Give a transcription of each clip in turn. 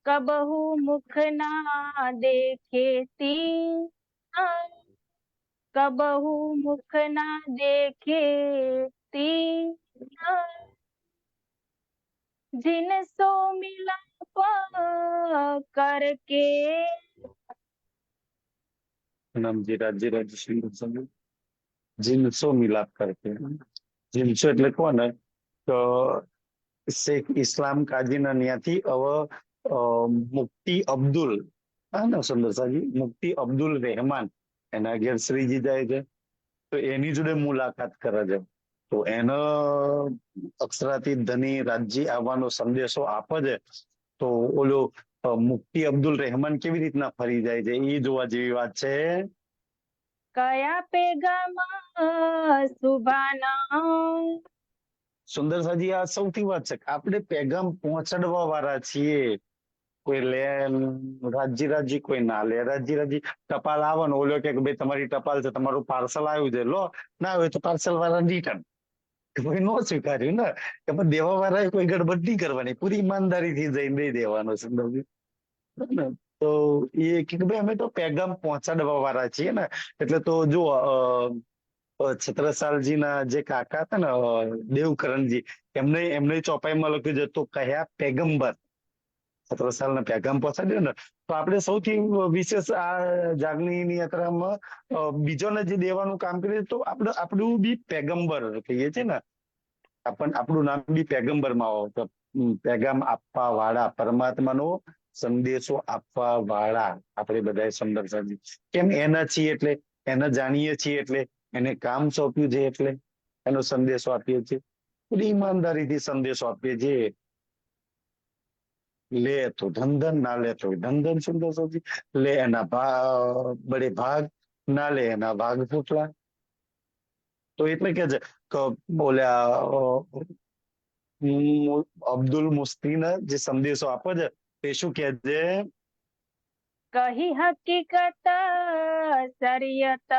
कबहू मुख ना देखे तीन, कबहू मुख ना देखे तीन, जिन सो मिलाप करके। નામજી રાજ્ય રાજ્ય સિંહ જીનસો મિલાપ કરકે. જીનસો એટલે કોને તો શેખ ઇસ્લામ કાજીના ત્યાંથી હવે મુફ્તી અબ્દુલ, હા ને સુંદરસાજી, મુફ્તી અબ્દુલ રહેમાન એના ઘેર શ્રીજી જાય છે, તો એની જોડે મુલાકાત કરે છે. તો એનો અક્ષરાથી ધની રાજ્ય આવવાનો સંદેશો આપે છે. તો ઓલો મુફ્તી અબ્દુલ રહેમાન કેવી રીતના ફરી જાય છે એ જોવા જેવી વાત છે. કયા પેગામ સુભાના. સુંદરસાજી, આ સૌથી વાત છે કે આપણે પેગામ પહોંચાડવા વાળા છીએ. કોઈ લે રાજી રાજી, કોઈ ના લે રાજી રાજી. ટપાલ આવે ને ઓલો કે ભાઈ તમારી ટપાલ છે, તમારું પાર્સલ આવ્યું છે, લો. ના હોય તો પાર્સલ વાળા રિટર્ન. કોઈ નો સ્વીકાર્યું ને કે પણ દેવા વાળાએ કોઈ ગડબડ નહીં કરવાની, પૂરી ઈમાનદારીથી જઈને દઈ દેવાનો. સુંદરજી ને તો એ કે ભાઈ અમે તો પેગામ પહોંચાડવા વાળા છીએ ને. એટલે તો જો છત્રસાલજીના જે કાકા હતા ને દેવકરણજી, એમને એમને ચોપાઈમાં લખ્યું છે તો કયા પેગમ્બર છત્રસાલને પેગામ પહોંચાડ્યો ને. તો આપણે સૌથી વિશેષ આ જાગણીની યાત્રામાં બીજોને જે દેવાનું કામ કરીએ તો આપણું બી પેગમ્બર કહીએ છીએ ને. આપણું નામ બી પેગમ્બરમાં આવે તો પેગામ આપવા વાળા, પરમાત્માનો સંદેશો આપવા વાળા આપણે બધા સુંદરસાજી. કેમ એના છીએ એટલે, એને જાણીએ છીએ એટલે, એને કામ સોંપ્યું છે એટલે એનો સંદેશો આપીએ છીએ. પૂરી ઈમાનદારીથી સંદેશો આપીએ છીએ. લે તો ધન ધન, ના લે તો ધન ધન. સુંદરસાજી લે એના બડે ભાગ, ના લે એના ભાગ ફૂટલા. તો એટલે કે છે કે બોલ્યા અબ્દુલ મુસ્તીને જે સંદેશો આપે છે તે શું કે છે? કહી હકીકત શરીયત.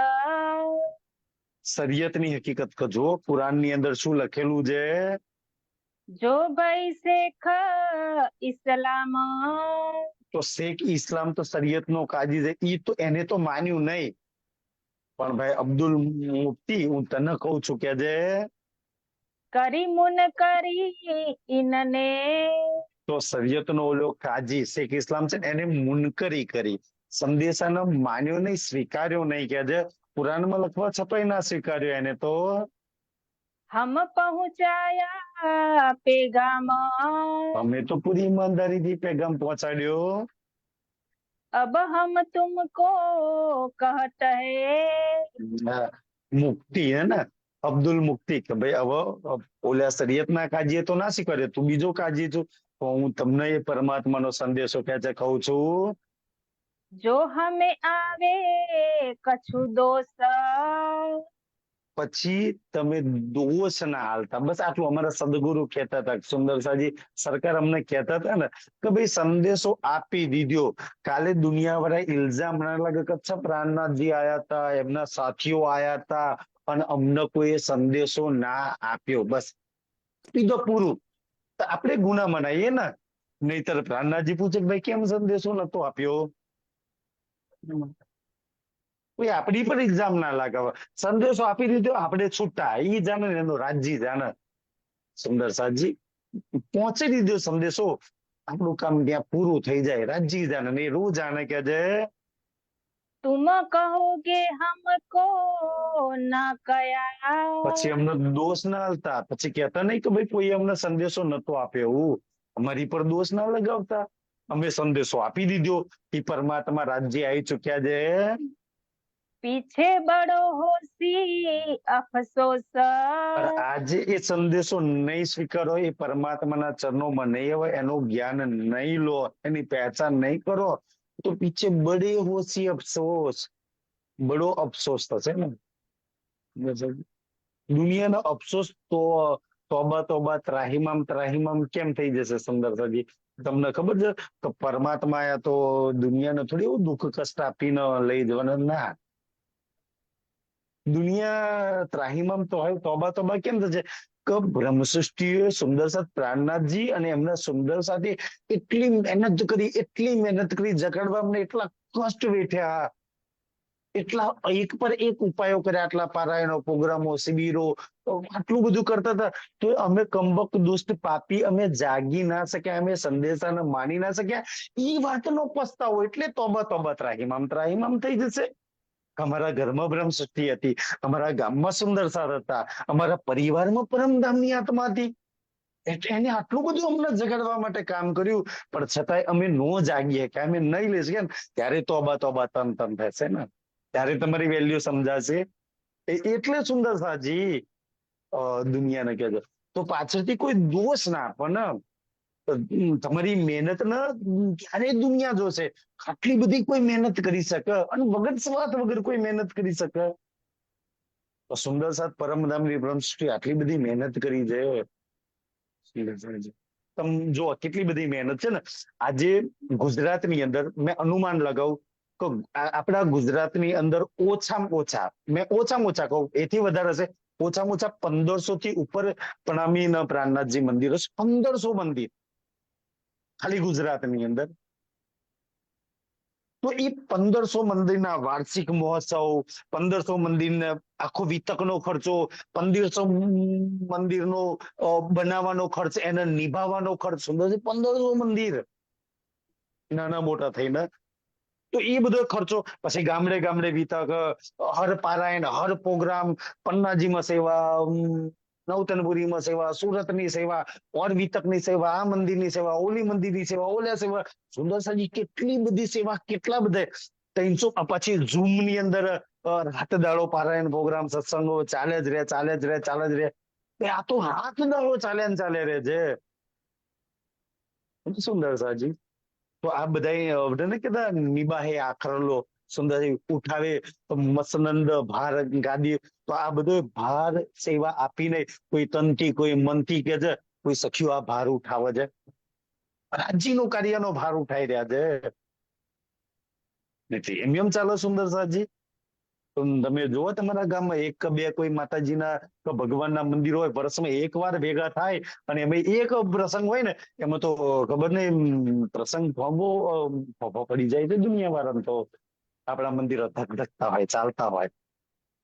શરીયતની હકીકત કજો કુરાનની અંદર શું લખેલું છે? જો ભાઈ શેખ ઇસ્લામ. તો શેખ ઇસ્લામ તો શરીયત નો કાજી છે, ઈ તો એને તો માન્યું નહીં. પણ ભાઈ અબ્દુલ મુફ્તી, હું તને કઉ છું કે જે કરી મુન કરી ઇનને. તો શરીયત નો ઓલો કાજી શેખ ઇસ્લામ છે એને મુનકરી કરી, સંદેશાને માન્યો નહીં, સ્વીકાર્યો નહીં. કે જે કુરાનમાં લખવા છતાંય ના સ્વીકાર્યો એને. તો હમ પહોંચાયા પેગામ. અમે તો પૂરી ઈમાનદારીથી પેગામ પહોંચાડ્યો. अब हम तुमको कहत है. મુક્તિ હે ને, અબ્દુલ મુક્તિ કે ભાઈ હવે ઓલા શરીયતના કાજીએ તો ના સ્વીકાર્યો, તું બીજો કાજી છું, તો હું તમને એ પરમાત્માનો સંદેશો કે છે કહું છું. જો હમે આવે કछु દોષ. પછી તમે દોષ ના હાલતા. બસ આટલું અમારા સદગુરુ કહેતા હતા. સુંદરસાજી સરકાર અમને કહેતા હતા ને કે ભાઈ સંદેશો આપી દીધો. કાલે દુનિયા વાળા ઇલ્ઝામ ના લાગે કે અચ્છા પ્રાણનાથજી આયા હતા, એમના સાથીઓ આયા હતા અને અમને કોઈ સંદેશો ના આપ્યો, બસ કીધો પૂરું. તો આપણે ગુના મનાઈએ ને. નહીતર પ્રાણનાથજી પૂછે ભાઈ કેમ સંદેશો નતો આપ્યો? કોઈ આપણી પર એક્ઝામ ના લાગે. સંદેશો આપી દીધો, આપણે છૂટા. ઈ જાણે ને એનું રાજ્ય જાણે. સુંદરસાજી પહોંચી દીધો સંદેશો, આપણું કામ ત્યાં પૂરું થઈ જાય. રાજ્ય જાણે ને એ રોજ જાણે કે છે तुम कहोगे हमको ना कया. પછી અમને દોષ ના હાલતા. પછી કહેતા નહીં કે ભાઈ કોઈ અમને સંદેશો નતો આપ્યો, એવું અમારી પર દોષ ના લગાવતા. અમે સંદેશો આપી દીધો, એ પરમાત્મા રાજ્ય આવી ચુક્યા છે. पीछे बड़ो होशी अफसोस. આજે એ સંદેશો નહીં સ્વીકારો, એ પરમાત્માના ચરણોમાં નહીં આવે, એનું જ્ઞાન નહીં લો, એની પહેચાન નહીં કરો, તો પીછે બડે હોશી અફસોસ, બડો અફસોસ થશે ને. દુનિયાનો અફસોસ તો તોબા તોબા ત્રાહિમામ ત્રાહિમામ કેમ થઈ જશે? સુંદરસાજી તમને ખબર છે કે પરમાત્મા તો દુનિયાને થોડી એવું દુઃખ કષ્ટ આપીને લઈ જવાના ના. દુનિયા ત્રાહિમામ તો હોય, તોબા તોબા કેમ થશે? કે બ્રહ્મસૃષ્ટિએ સુંદર સાથ પ્રાણનાથજી અને એમના સુંદર સાથે એટલી મહેનત કરી જગાડવા અમને એટલા કષ્ટ વેઠ્યા, એટલા એક પર એક ઉપાયો કર્યા, આટલા પારાયણો, પ્રોગ્રામો, શિબિરો, આટલું બધું કરતા હતા, તો અમે કમબખ્ત દુષ્ટ પાપી અમે જાગી ના શક્યા, અમે સંદેશાને માની ના શક્યા. એ વાતનો પસ્તાવો, એટલે તોબા તોબા ત્રાહિમામ ત્રાહિમામ થઈ જશે. અમારા ઘરમાં બ્રહ્મ સૃષ્ટિ હતી, અમારા ગામમાં સુંદર સાર હતા, અમારા પરિવારમાં પરમધામની આત્મા હતી, એટલે એને આટલું બધું અમને જગાડવા માટે કામ કર્યું, પણ છતાંય અમે નો જાગીએ કે અમે નહીં લઈ શકીએ ને, ત્યારે તોબા તોબા તન તન થશે ને, ત્યારે તમારી વેલ્યુ સમજાશે. એટલે સુંદર સાજી દુનિયાને કહેજો. તો પાછળથી કોઈ દોષ ના પણ તમારી મહેનત ને ક્યારે દુનિયા જોશે, આટલી બધી કોઈ મહેનત કરી શકે અને વગર સ્વાર્થ વગર કોઈ મહેનત કરી શકે. તો સુંદર સાથ પરમધામની બ્રહ્મસૃષ્ટિ આટલી બધી મહેનત કરી છે. તમે જો કેટલી બધી મહેનત છે ને. આજે ગુજરાતની અંદર મેં અનુમાન લગાવું કે આપણા ગુજરાતની અંદર ઓછામાં ઓછા કહું, એથી વધારે હશે, ઓછામાં ઓછા 1500 થી ઉપર પ્રણામી પ્રાણનાથજી મંદિર હશે. 1500 મંદિર ખાલી ગુજરાતની અંદર. તો એ 1500 મંદિરના વાર્ષિક મહોત્સવ, 1500 મંદિરને આખો વિતકનો ખર્ચો, 1500 મંદિરનો બનાવવાનો ખર્ચ, એને નિભાવવાનો ખર્ચ, 1500 મંદિર નાના મોટા થઈને, તો એ બધો ખર્ચો, પછી ગામડે ગામડે વિતક, હર પારાયણ, હર પ્રોગ્રામ, પન્નાજીમાં સેવા, નવતનપુરીમાં સેવા, સુરતની સેવા, ઓર વિતકની સેવા, આ મંદિરની સેવા, ઓલી મંદિરની સેવા, ઓલા સેવા, સુંદર સાજી કેટલી બધી સેવા, કેટલા બધા 300. પછી ઝૂમ ની અંદર રાત દાડો પારાયણ પ્રોગ્રામ, સત્સંગો ચાલે જ રહે. આ તો રાત દાડો ચાલે રહે છે સુંદર સાજી. તો આ બધા ને કેતા નિબાહે આખરલો, સુંદર ઉઠાવે મસનંદ ભાર ગાદી. તો આ બધો ભાર સેવા આપીને કોઈ તનથી કોઈ મનથી કે છે, કોઈ સખીઓ આ ભાર ઉઠાવે છે, રાજ્યનો કાર્યનો ભાર ઉઠાઈ રહ્યા છે. એમ ચાલો સુંદર સાજી. તમે જુઓ તમારા ગામમાં એક કે બે કોઈ માતાજીના કે ભગવાનના મંદિર હોય, વર્ષમાં એક વાર ભેગા થાય, અને એમાં એક પ્રસંગ હોય ને, એમાં તો ખબર નહીં પ્રસંગ ફોફો પડી જાય છે દુનિયા વાળા. તો આપણા મંદિરો ધકધકતા હોય, ચાલતા હોય,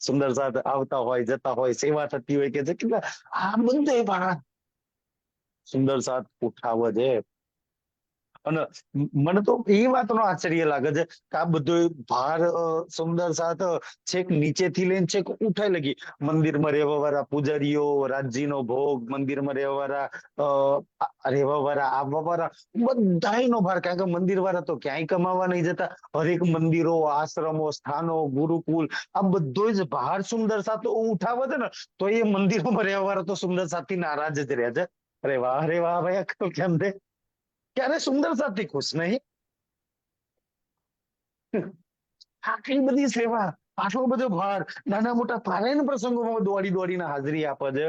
સુંદર સાથ આવતા હોય, જતા હોય, સેવા થતી હોય, કે કેટલા આ બધે સુંદર સાથ ઉઠાવે છે. અને મને તો એ વાતનો આશ્ચર્ય લાગે છે કે આ બધો ભાર સુંદર સાથ છેક નીચેથી લઈને છેક ઉઠાઈ લગી, મંદિરમાં રહેવા વાળા પૂજારીઓ, રાજ્યનો ભોગ, મંદિરમાં રહેવા વાળા આવવા વાળા બધાનો ભાર. કારણ કે મંદિર વાળા તો ક્યાંય કમાવા નહીં જતા, હરેક મંદિરો, આશ્રમો, સ્થાનો, ગુરુકુલ, આ બધો જ ભાર સુંદર સાથ ઉઠાવે છે ને, તો એ મંદિરોમાં રહેવા વાળા તો સુંદર સાથથી નારાજ જ રહે છે. અરે વાહ ભાઈ, કેમ છે ક્યારે સુંદર સાથી ખુશ નહીં? આટલી બધી સેવા, આટલો બધો ભાર, નાના મોટા પારાયણ પ્રસંગોમાં દોડીને હાજરી આપે છે,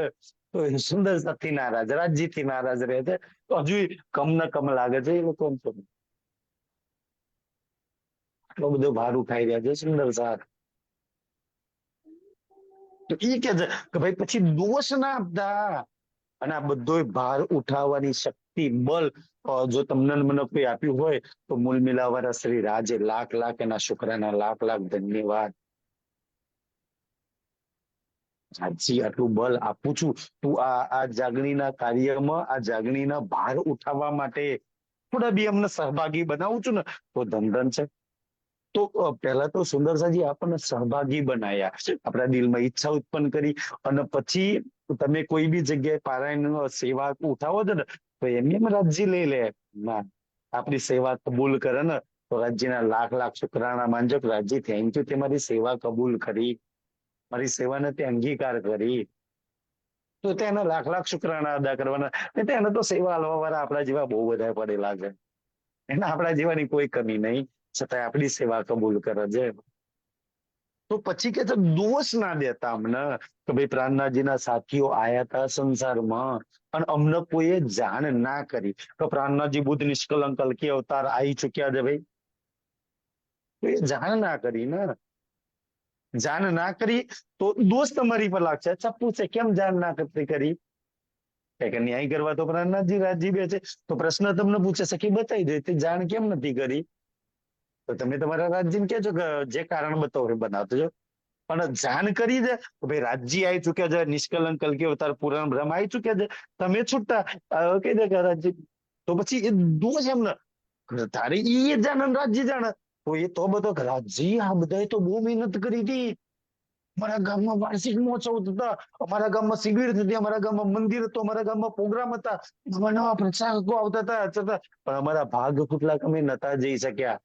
તો સુંદર સાથી નારાજ, રાજ્યથી નારાજ રહે છે. તો હજુ કમ ને કમ લાગે છે એ લોકો. આટલો બધો ભાર ઉઠાઈ રહ્યા છે સુંદર સાથ. તો એ કે છે કે ભાઈ પછી દોષ ના આપતા, અને આ બધો ભાર ઉઠાવવાની શક્તિ, બળ જો તમને મને કોઈ આપ્યું હોય, તો મૂલ મિલાવાળા શ્રી રાજે લાખ એના શુક્રાના લાખ ધન્યવાદ. સાચી આટલું બળ આપું છું, તું આ જાગણીના કાર્યમાં, આ જાગણીના ભાર ઉઠાવવા માટે થોડા બી અમને સહભાગી બનાવું છું ને, તો ધન છે. તો પહેલા તો સુંદર સાજી આપણને સહભાગી બનાયા, આપણા દિલમાં ઈચ્છા ઉત્પન્ન કરી, અને પછી તમે કોઈ બી જગ્યાએ પારાયણ સેવા ઉઠાવો છો ને, તો એમ રાજ્ય લઈ લે ના, આપણી સેવા કબૂલ કરે ને, તો રાજ્યના લાખ શુક્રાણા માનજો, રાજ્ય થેન્ક યુ, તે મારી સેવા કબૂલ કરી, મારી સેવાને તે અંગીકાર કરી, તો તેના લાખ શુક્રાણા અદા કરવાના. તેને તો સેવા આલવા વાળા આપણા જેવા બહુ બધા પડેલા છે, એને આપણા જેવાની કોઈ કમી નહીં, છતાં આપણી સેવા કબૂલ કરે છે. તો પછી કે દોષ ના દેતા અમને કે ભાઈ પ્રાણનાથજીના સાથીઓ આયા હતા સંસારમાં, અને અમને કોઈએ જાણ ના કરી તો પ્રાણનાથજી બુદ્ધ નિષ્કલંક કલ્કી અવતાર આવી ચુક્યા છે ભાઈ, તો એ જાણ ના કરી ને, જાણ ના કરી તો દોષ તમારી પર લાગશે. અચ્છા પૂછે કેમ જાણ ના કરી? કે ન્યાય કરવા તો પ્રહલાદજી રાજી બે છે. તો પ્રશ્ન તમને પૂછે સખી બતાવી દે, તે જાણ કેમ નથી કરી? તો તમે તમારા રાજ્યને કહેજો કે જે કારણ બતાવો એ બનાવતો જો. પણ જાણ કરી દે ભાઈ રાજ્ય આવી ચુક્યા છે, નિષ્કલંક કલ્કી અવતાર પુરાણ બ્રહ્મ આવી ચુક્યા છે, તમે છૂટતા કહી દે કે રાજ્ય, તો પછી એ દોષ એમને તારે એ જાણે રાજ્ય જાણે. તો એ તો બધો રાજ્ય આ બધા તો બહુ મહેનત કરી હતી. અમારા ગામમાં વાર્ષિક મહોત્સવ થતા, અમારા ગામમાં શિબિર થતી, અમારા ગામમાં મંદિર હતું, અમારા ગામમાં પ્રોગ્રામ હતા, નવા નવા પ્રચારકો આવતા હતા છતાં પણ અમારા ભાગ કેટલાક અમે નતા જઈ શક્યા.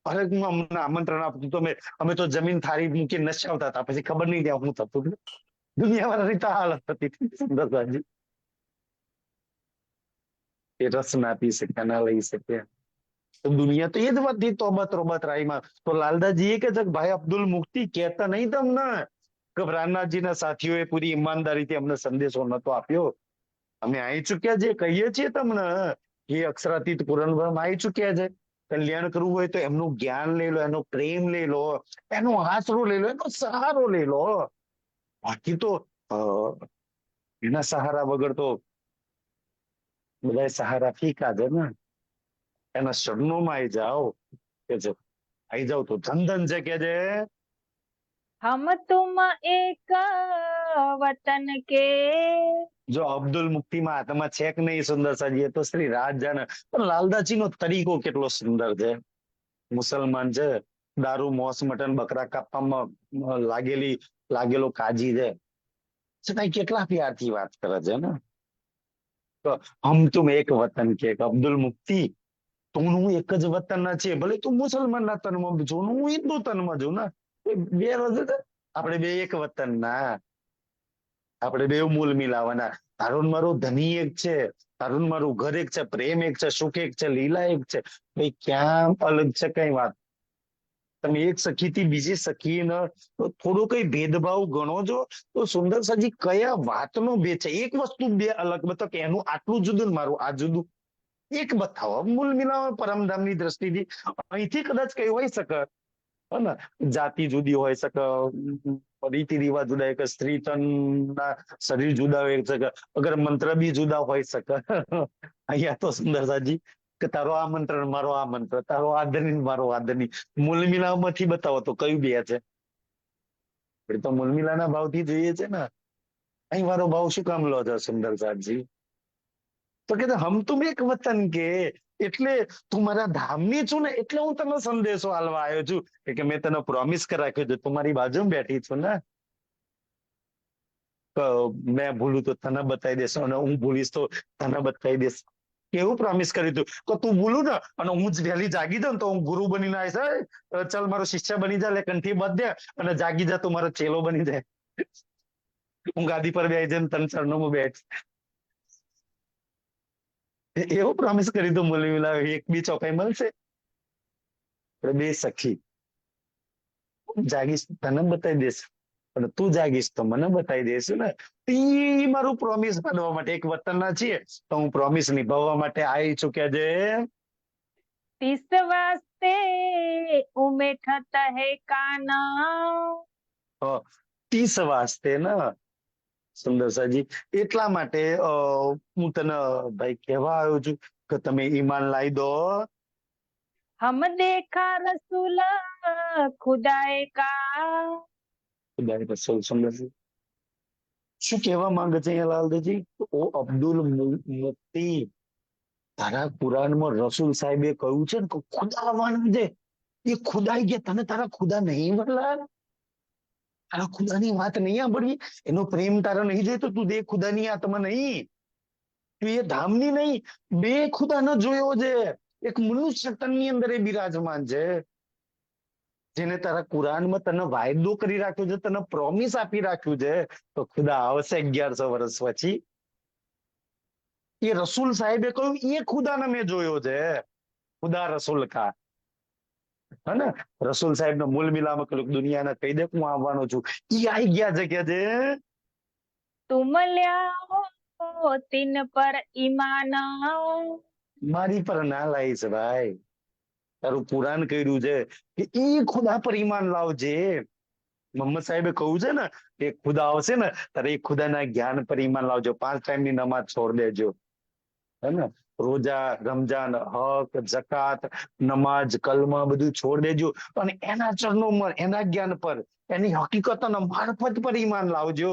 અરે હું અમને આમંત્રણ આપતું તો અમે તો જમીન થાળી મૂકી નશાવતા હતા, પછી ખબર નહીં ત્યાં હું થતું. દુનિયાવાળાની તો હાલત હતી સુંદરતાજી. એ રસ ના પી શક્યા, ના લઈ શક્યા. તો દુનિયા તો એ જ વાતથી તોબત રોબત રાઈમાં. તો લાલદાજી એ કે છે કે ભાઈ અબ્દુલ મુક્તિ કહેતા નહીં તમને કે પ્રાણનાથજીના સાથીઓએ પૂરી ઈમાનદારીથી અમને સંદેશો નતો આપ્યો. અમે આવી ચુક્યા છે, કહીએ છીએ તમને એ અક્ષરાતીત પૂરણ બ્રહ્મ આવી ચુક્યા છે. કલ્યાણ કરવું હોય તો એમનું જ્ઞાન લઈ લો, એનો પ્રેમ લઈ લો, એનો આશરો લઈ લો, એનો સહારો લઈ લો. બાકી તો એના સહારા વગર તો બધા સહારા ફીકા છે ને. એના શરણોમાં આવી જાઓ કે છે, આવી જાવ તો ધન છે કે છે. हम तुम एक वतन के। જો અબ્દુલ મુક્તિમાં આત્મા છે કે નહીં સુંદર સાજી, એ તો શ્રી રાજ જાણે. પણ લાલદાસજી નો તરીકો કેટલો સુંદર છે. મુસલમાન છે, દારૂ મોસ મટન બકરા કાપવામાં લાગેલો કાજી છે, છતાં કેટલા પ્યારથી વાત કરે છે ને. તો હમ તુમ એક વતન કે અબ્દુલ મુક્તિ, તું હું એક જ વતન ના છે, ભલે તું મુસલમાન ના તનમાં છું, હું હિન્દુ તનમાં છું ને. બે રજ આપણે બે એક વતન ના, આપણે બે મૂલ મિલાવાના. તારું મારું ધની એક છે, તારું મારું ઘર એક છે, પ્રેમ એક છે, સુખ એક છે, લીલા એક છે. ભાઈ ક્યાં અલગ છે કઈ વાત? તમે એક સખીથી બીજી સખીને થોડો કઈ ભેદભાવ ગણો છો તો સુંદર સાજી કયા વાતનો ભેદ છે? એક વસ્તુ બે અલગ બતાવો કે એનું આટલું જુદું ને મારું આ જુદું, એક બતાવો. મૂળ મિલાવો પરમધામની દ્રષ્ટિથી. અહીંથી કદાચ કઈ હોય શકે ને, જાતિ જુદી હોય શકે, રીતિ રિવાજ જુદા હોય, સ્ત્રી તનના શરીર જુદા હોય શકે, અગર મંત્ર બી જુદા હોય શકે. અહીંયા તો સુંદર સાજી કે તારો આ મંત્ર મારો આ મંત્ર, તારો આ ધની મારો આ ધની, મૂલ મિલાવમાંથી બતાવો તો કયું બે છે? આપણે તો મૂલ મિલાના ભાવથી જોઈએ છે ને. અહીં મારો ભાવ શું કામ લો છો સુંદર સાજી? તો કે હમ તુમ એક વતન કે, એટલે તું મારા ધામની છું ને, એટલે હું તને સંદેશો આલવા આવ્યો છું કે મેં તને પ્રોમિસ કરી રાખ્યો છે, તું મારી બાજુમાં બેઠી છું ને. મેં ભૂલું તો તને બતાવી દેશ, અને હું ભૂલીશ તો તને બતાવી દઈશ. કેવું પ્રોમિસ કર્યું તું કે તું ભૂલું ને અને હું જ વહેલી જાગી જાઉં તો હું ગુરુ બનીને આવીશ. ચાલ મારો શિષ્ય બની જા, લે કંઠી બાંધ દે અને જાગી જા, તું મારો ચેલો બની જાય. હું ગાદી પર બેસી જઈને તન ચરણોમાં બેઠ. એવું પ્રોમિસ કરી દઉં મૂલી મિલાવે, એક બી ચોપાઈ મળશે. બે સખી, જાગીશ તને બતાવી દઈશ, પણ તું જાગીશ તો મને બતાવી દઈશ ને. એ મારું પ્રોમિસ બનવા માટે એક વતનના છીએ તો હું પ્રોમિસ નિભાવવા માટે આવી ચુક્યા છે. तीस वास्ते उमेठत है काना। 30 વાસ્તે ને સુંદર સાજી, એટલા માટે હું તને ભાઈ કહેવા આવ્યો છું કે તમે ઈમાન લાવી દો. हम देखा रसूल खुदाए का। ખુદાએ રસૂલ સુંદર છે. શું કહેવા માંગે છે અહીંયા લાલદાજી? ઓ અબ્દુલ મુક્તિ, તારા કુરાનમાં રસૂલ સાહેબે કહ્યું છે ને કે ખુદાવાન છે, એ ખુદાઈ ગયા, તને તારા ખુદા નહીં મળલા? તારા ખુદાની વાત નહીં સાંભળવી? એનો પ્રેમ તારા નહીં જોઈતો? તું દે ખુદાની આત્મા નહીં, તું એ ધામની નહીં, બે ખુદા ન જોયો છે. એક મનુષ્ય તનની અંદર એ બિરાજમાન છે, જેને તારા કુરાનમાં તને વાયદો કરી રાખ્યો છે, તને પ્રોમિસ આપી રાખ્યું છે તો ખુદા આવશે 1100 વર્ષ પછી. એ રસૂલ સાહેબે કહ્યું એ ખુદાને મેં જોયો છે, ખુદા રસૂલ કા. હે ને? રસૂલ સાહેબ નો મૂલ મિલામાં કહ્યું દુનિયાને કહી દે હું આવવાનો છું. ઈ આવી ગયા છે કે છે तुम ल्याओ तिन पर ईमान। મારી પર ના લાવીશ ભાઈ, તારું કુરાન કર્યું છે કે ઈ ખુદા પર ઈમાન લાવજે. મોહમ્મદ સાહેબે કહ્યું છે ને કે ખુદા આવશે ને ત્યારે એ ખુદાના જ્ઞાન પર ઈમાન લાવજો, 5 ટાઈમની નમાજ છોડ દેજો, હે ને, રોજા, રમજાન, હક, જકાત, નમાજ, કલમા બધું છોડ દેજો અને એના ચરણોમાં, એના જ્ઞાન પર, એની હકીકતોના મારફત પર ઈમાન લાવજો.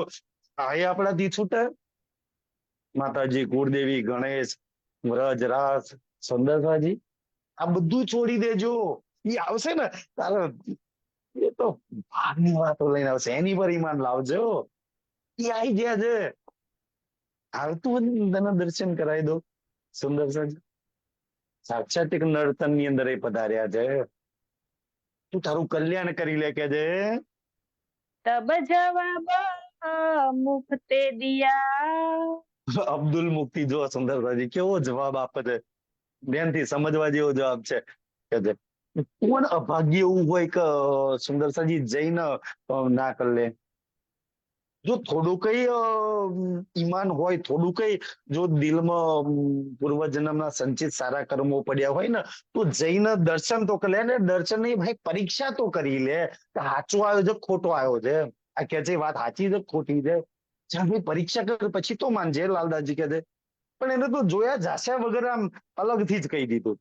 આ એ આપણાથી છૂટે? માતાજી, કુળદેવી, ગણેશ, વ્રજ, રાસ, સુંદરસાજી, આ બધું છોડી દેજો. એ આવશે ને તારે, એ તો ભાગની વાતો લઈને આવશે, એની પર ઈમાન લાવજો. એ આવી ગયા છે, આવતું તને દર્શન કરાવી દો. સુંદરસાજી સાક્ષાત એક નર્તન ની અંદર એ પધાર્યા છે. તું તારું કલ્યાણ કરી લે કે છે. તબ જવાબ મુફતે દિયા. અબ્દુલ મુફ્તી જો સુંદરસાજી કેવો જવાબ આપે છે, ધ્યાનથી સમજવા જેવો જવાબ છે કે છે કોણ અભાગ્ય એવું હોય કે સુંદરસાજી જઈને ના કરી લે? જો થોડું કઈ ઈમાન હોય, થોડું કઈ જો દિલમાં પૂર્વજન્મના સંચિત સારા કર્મો પડ્યા હોય ને, તો જઈને દર્શન તો કરી લે. ને દર્શન નહીં ભાઈ, પરીક્ષા તો કરી લે કે સાચો આવ્યો છે ખોટો આવ્યો છે, આ કે છે વાત સાચી છે ખોટી છે. ચાલ ભાઈ પરીક્ષા કર પછી તો માનજે, લાલદાસજી કે છે. પણ એને તો જોયા જાસ્યા વગર આમ અલગથી જ કહી દીધું.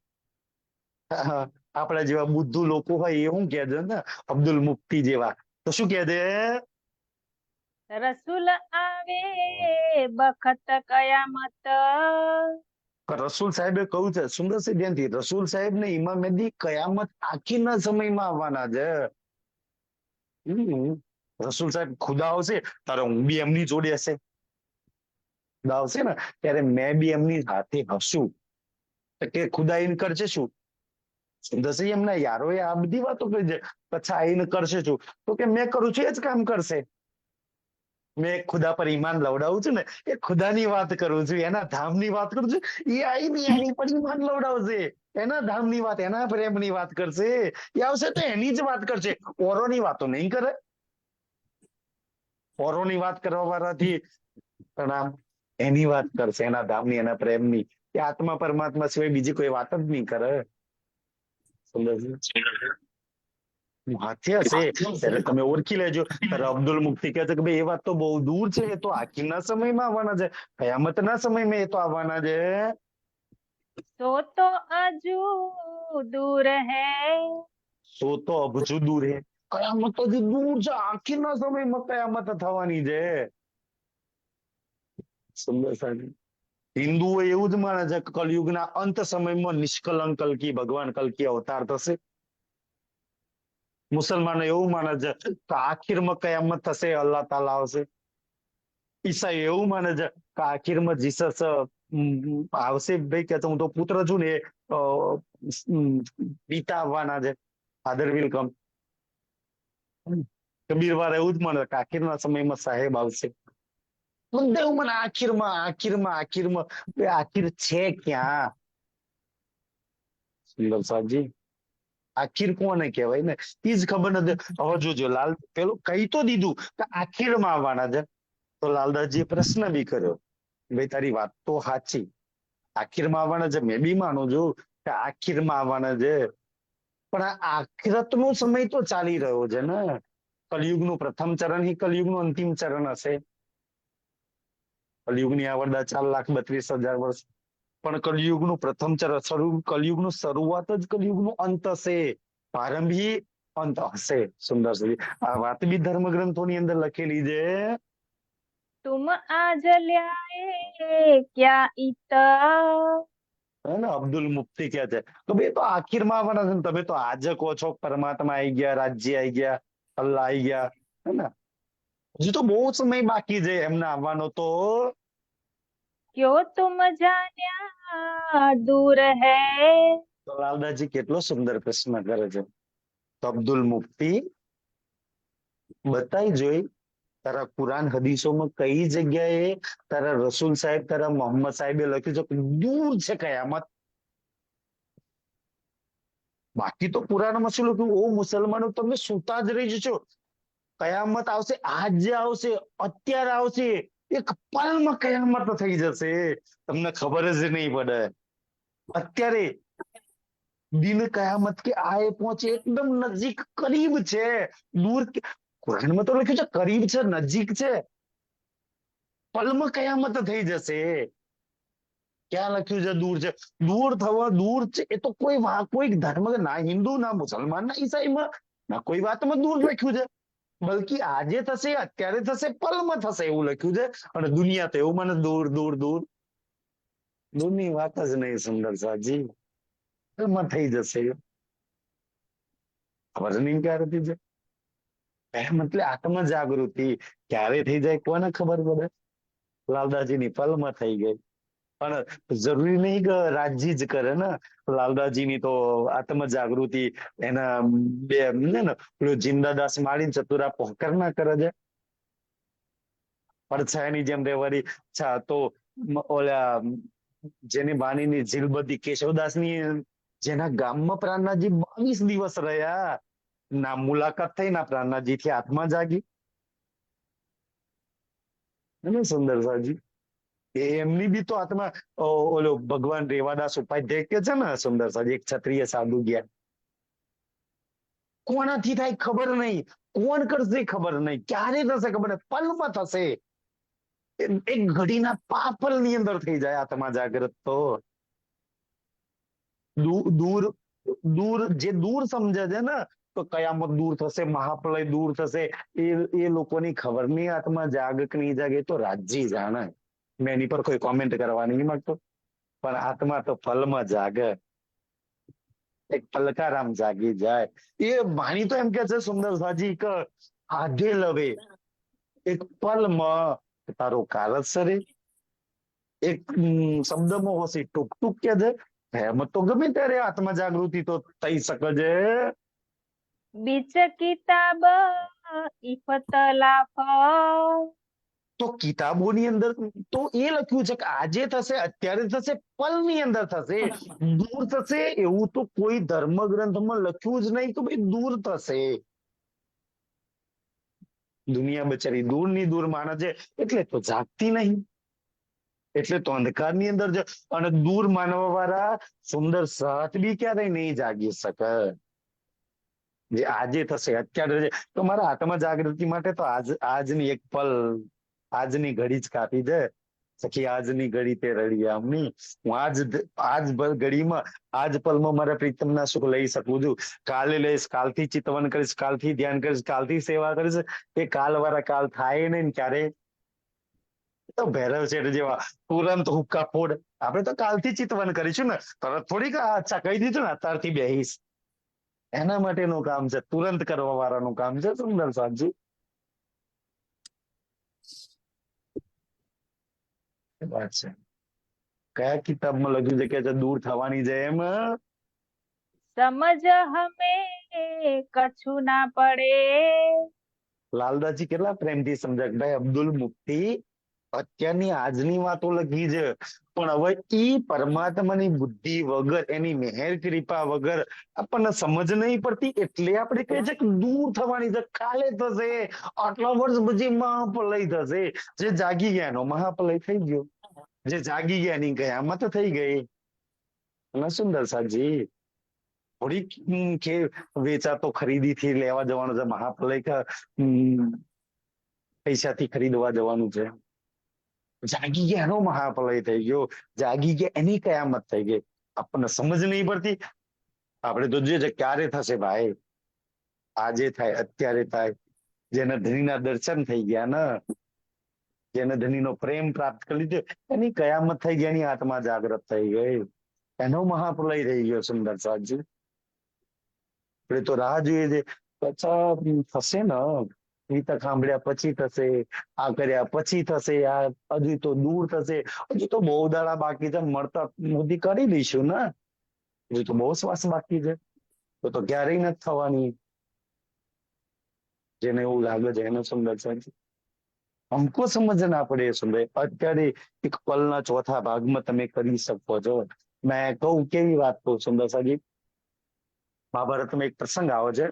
આપણા જેવા બુદ્ધુ લોકો હોય એ શું કે છે ને, અબ્દુલ મુફ્તી જેવા તો શું કે છે? રસૂલ આવે બખત કયામત. રસૂલ સાહેબે કહ્યું છે, સુંદરસિંહ ધ્યાનથી, રસૂલ સાહેબ ને ઇમામ મહેદી કયામત આખીરના સમયમાં આવવાના છે. રસૂલ સાહેબ ખુદા આવશે ત્યારે હું બી એમની જોડે હશે, ખુદા આવશે ને ત્યારે મેં બી એમની સાથે હશું. કે ખુદા આઈને કરશે શું? સુંદરસિંહ એમના યારો એ આ બધી વાતો કરી છે. પછી આઈને કરશે શું? તો કે મેં કરું છું એ જ કામ કરશે. મેં ખુદા પર ઈમાન લવડાવું છું ને, એ ખુદાની વાત કરું છું, એના ધામની વાત કરું છું. એ આવીને એની પર ઈમાન લવડાવશે, એના ધામની વાત, એના પ્રેમની વાત કરશે. એ આવશે તો એની જ વાત કરશે, ઓરોની વાતો નહીં કરે. ઓરોની વાત કરવા વાળાથી પ્રણામ, એની વાત કરશે, એના ધામની, એના પ્રેમની. એ આત્મા પરમાત્મા સિવાય બીજી કોઈ વાત જ નહીં કરે. હાથે હશે ત્યારે તમે ઓળખી લેજો. ત્યારે અબ્દુલ મુફ્તી કહે છે કે ભાઈ એ વાત તો બહુ દૂર છે, એ તો આખીરના સમયમાં આવવાના છે, કયામતના સમયમાં એ તો આવવાના છે. તો અજુ દૂર હૈ. સો તો અબજુ દૂર હે, કયામત તો હજી દૂર છે, આખીરના સમયમાં કયામત થવાની છે. સુંદર સાહેબ, હિન્દુઓ એવું જ માને છે કે કલયુગના અંત સમયમાં નિષ્કલંક કલ્કી, ભગવાન કલ્કી અવતાર થશે. મુસલમાનો એવું માને છે કે આખીરમાં કયામત થશે, અલ્લાહ તાલા આવશે. ઈસાઈ એવું માને છે કે આખીરમાં જીસસ આવશે. ભાઈ કે હું તો પુત્ર છું ને, પિતા આવવાના છે, ફાધર વિલ કમ. કબીર વાળા એવું જ માને કે આખીરના સમયમાં સાહેબ આવશે. બધા એવું મને આખીરમાં આખીરમાં આખીરમાં, આખીર છે ક્યાં? સુંદર સાહેબજી, આખીર કોને કહેવાય ને એ જ ખબર નથી. હવે જોજો, લાલ પેલું કહી તો દીધું કે આખીરમાં આવવાના છે, તો લાલદાસજીએ પ્રશ્ન બી કર્યો, ભાઈ તારી વાત તો સાચી, આખીરમાં આવવાના છે, મેં બી માનું છું કે આખીરમાં આવવાના છે. પણ આ આખિરતનો સમય તો ચાલી રહ્યો છે ને. કલયુગનું પ્રથમ ચરણ ही કલયુગનું અંતિમ ચરણ હશે. કલયુગની આવરદા 4,32,000 વર્ષ, પણ કલયુગનું પ્રથમ ચરણ, કલયુગનું શરૂઆત જ કલયુગનું અંત હશે, પ્રારંભી અંત હશે. સુંદર સુધી આ વાત બી ધર્મ ગ્રંથોની અંદર લખેલી છે. તુમ આજ લ્યાએ ક્યા ઈત. અબ્દુલ મુફ્તી કહે છે કે ભાઈ તો આખીરમાં આવવાના છે, તમે તો આજે કહો છો પરમાત્મા આવી ગયા, રાજ્ય આવી ગયા, અલ્લાહ આવી ગયા, હે ને? હજી તો બહુ સમય બાકી છે એમને આવવાનો. તો ક્યો તુમ જાન્યા દૂર હૈ. તો લાલદાસજી કેટલો સુંદર પ્રશ્ન કરે છે. તો અબ્દુલ મુફ્તી બતાવી જોઈ તારા કુરાન હદીસોમાં કઈ જગ્યાએ તારા રસૂલ સાહેબ, તારા મોહમ્મદ સાહેબે લખ્યું છે કે દૂર છે કયામત? બાકી તો પુરાણમાં શું લખ્યું? ઓ મુસલમાનો, તમે સુતા જ રહી જશો, કયામત આવશે, આજે આવશે, અત્યારે આવશે, એક પલમાં કયામત થઈ જશે, તમને ખબર જ નહીં પડે. અત્યારે દિન કયામત કે આए પહોंचे, એકદમ નજીક, કરીબ છે, દૂર કુરાનમાં તો લખ્યું છે કરીબ છે, નજીક છે, પલમાં કયામત થઈ જશે. ક્યાં લખ્યું છે દૂર છે? દૂર થવા દૂર છે એ તો કોઈ ધર્મ, ના હિન્દુ, ના મુસલમાન, ના ઈસાઈમાં, ના કોઈ વાતમાં દૂર લખ્યું છે. બલ્કિ આજે થશે, અત્યારે થશે, પલમાં થશે એવું લખ્યું છે. અને દુનિયા તો એવું મને દૂર દૂર દૂર, દૂરની વાત જ નહીં સુંદર સાજી, પલમાં થઈ જશે. ખબર નહીં ક્યારે થઈ જાય. એમ એટલે આત્મ જાગૃતિ ક્યારે થઈ જાય કોને ખબર પડે? લાલદાજીની પલમાં થઈ ગઈ. પણ જરૂરી નહીં કે રાજજી જ કરે ને. લાલદાજીની તો આત્મ જાગૃતિ એના બે ને પેલો જિંદાદાસ માળીને ચતુરા પોકર ના કરે છે. પડછાયાની જેમ રેવાડી તો ઓલા જેની વાણીની જીલબધી કેશવદાસની, જેના ગામમાં પ્રાણનાથજી 22 દિવસ રહ્યા, ના મુલાકાત થઈ, ના પ્રાણનાથજી થી આત્મા જાગી. સુંદર સાજી એમની બી તો આત્મા, ઓલો ભગવાન રેવાદાસ ઉપાધ્યાય કે છે ને સુંદર સાજી, એક ક્ષત્રિય સાધુ ગયા, કોનાથી થાય ખબર નહીં, કોણ કરશે ખબર નહીં, ક્યારે થશે ખબર નહીં, પલમાં થશે. એક ઘડીના પાપલ ની અંદર થઈ જાય આત્મા જાગૃત. તો દૂર દૂર જે દૂર સમજે છે ને, તો કયામત દૂર થશે, મહાપ્રલય દૂર થશે, એ લોકોની ખબર નહીં આત્મા જાગ કે નહીં જાગે, તો રાજજી જાણે. મેં એની પર કોઈ કોમેન્ટ કરવા નહીં માંગતો, પણ આત્મા તો પલમાં જાગે, એક પલકારામ જાગી જાય. એ વાણી તો એમ કે છે સુંદર સાજી કે આધે લવે એક પલમાં તારો કારજ સરે. એક શબ્દમાં હોશી ટૂંક ટૂંક કે છે એમ તો ગમે ત્યારે આત્મા જાગૃતિ તો થઈ શકે છે. બીચ કિતાબ ઇફતલાફ, તો કિતાબોની અંદર તો એ લખ્યું છે કે આજે થશે, અત્યારે થશે, પલની અંદર થશે. દૂર થશે એવું તો કોઈ ધર્મ ગ્રંથમાં લખ્યું જ નહીં કે ભાઈ દૂર થશે. દુનિયા બચારી દૂરની દૂર માને છે, એટલે તો જાગતી નહીં, એટલે તો અંધકારની અંદર છે. અને દૂર માનવા વાળા સુંદર સાથ બી ક્યારેય નહીં જાગી શકે. જે આજે થશે, અત્યારે છે. તો મારા આત્મા જાગૃતિ માટે તો આજની એક પલ, આજની ઘડી જ કાપી દે સખી, આજની ઘડી તે રળિયામણી. હું આજ ઘડીમાં, આજ પલમાં મારા પ્રીતમના સુખ લઈ શકું છું. કાલે લઈશ, કાલથી ચિતવન કરીશ, કાલથી ધ્યાન કરીશ, કાલથી સેવા કરીશ. એ કાલ વાળા કાલ થાય નહીં ક્યારે. તો ભૈરવ શેઠ જેવા તુરંત હુક્કા ફોડ, આપણે તો કાલથી ચિતવન કરીશું ને, તરત થોડીક અચ્છા કહી દીધું ને અત્યારથી બેહીશ. એના માટેનું કામ છે, તુરંત કરવા વાળાનું કામ છે સુંદર સાજી. વાત છે. કયા કિતાબમાં લખ્યું છે કે દૂર થવાની છે એમ? સમજ હમે કછું ના પડે. લાલદાસજી કેટલા પ્રેમથી સમજાય ભાઈ અબ્દુલ મુફ્તી અત્યારની આજની વાતો લખી છે, પણ હવે ઈ પરમાત્માની બુદ્ધિ વગર, એની મહેર કૃપા વગર આપણને સમજ નહીં પડતી. એટલે આપણે કહે છે કે દૂર થવાની છે, કાલે થશે, આટલા વર્ષ પછી મહાપ્રલય થશે. જે જાગી ગયા એનો મહાપ્રલય થઈ ગયો, જે જાગી ગયા એની કયામત થઈ ગઈ. અને સુંદર સાજી થોડીક વેચાતો ખરીદી થી લેવા જવાનું છે મહાપ્રલય, કે પૈસાથી ખરીદવા જવાનું છે. જાગી ગયા એનો મહાપ્રલય થઈ ગયો, જાગી ગયા એની કયામત થઈ ગઈ. આપણને સમજ નહીં પડતી. આપણે તો જોઈએ ક્યારે થશે ભાઈ, આજે થાય, અત્યારે થાય. જેને ધણીના દર્શન થઈ ગયા ને, જેને ધણીનો પ્રેમ પ્રાપ્ત કરી લીધો, એની કયામત થઈ ગઈ, એની આત્મા જાગૃત થઈ ગઈ, એનો મહાપ્રલય થઈ ગયો. સુંદર સાજી આપણે તો રાહ જોઈએ છે, પછી થશે ને, ગીતા સાંભળ્યા પછી થશે, આ કર્યા પછી થશે, આ હજુ તો દૂર થશે, હજુ તો બહુ દાડા બાકી છે, મળતા મોદી કરી દઈશું ને, હજુ તો બહુ શ્વાસ બાકી છે, તો ક્યારેય નથી થવાની. જેને એવું લાગે છે એને સુંદર સાજી हमको समझ ना पड़े सुंदर. અત્યારે એક પલના ચોથા ભાગમાં તમે કરી શકો છો. મેં કહું કેવી વાત કહું સુંદર સાજી, મહાભારતમાં એક પ્રસંગ આવે છે,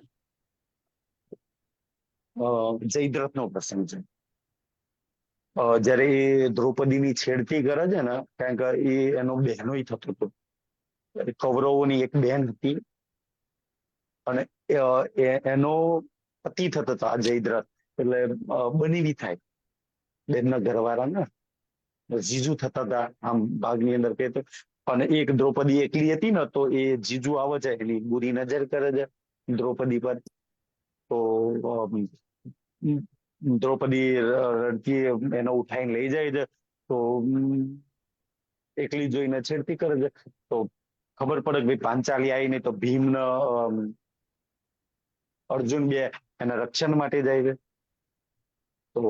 જયદ્રથ નો પ્રસંગ છે. જયારે એ દ્રૌપદીની છેડતી કરે છે ને, કારણ કે એ એનો બહેનોય થતો હતો. કૌરવોની એક બહેન હતી, અને એનો પતિ થતો હતો આ જયદ્રથ, એટલે બનેવી થાય બેનના ઘરવાળા ને જીજુ થતા હતા આમ ભાગની અંદર કે તો. અને એક દ્રૌપદી એકલી હતી ને તો એ જીજુ આવે છે એની બુરી નજર કરે છે દ્રૌપદી પર. તો દ્રૌપદી રડતી એને ઉઠાઈને લઈ જાય છે. તો એકલી જોઈને છેડતી કરે છે. તો ખબર પડે કે ભાઈ પાંચાલી આવી નહીં તો ભીમ ને અર્જુન બે એના રક્ષણ માટે જાય છે. તો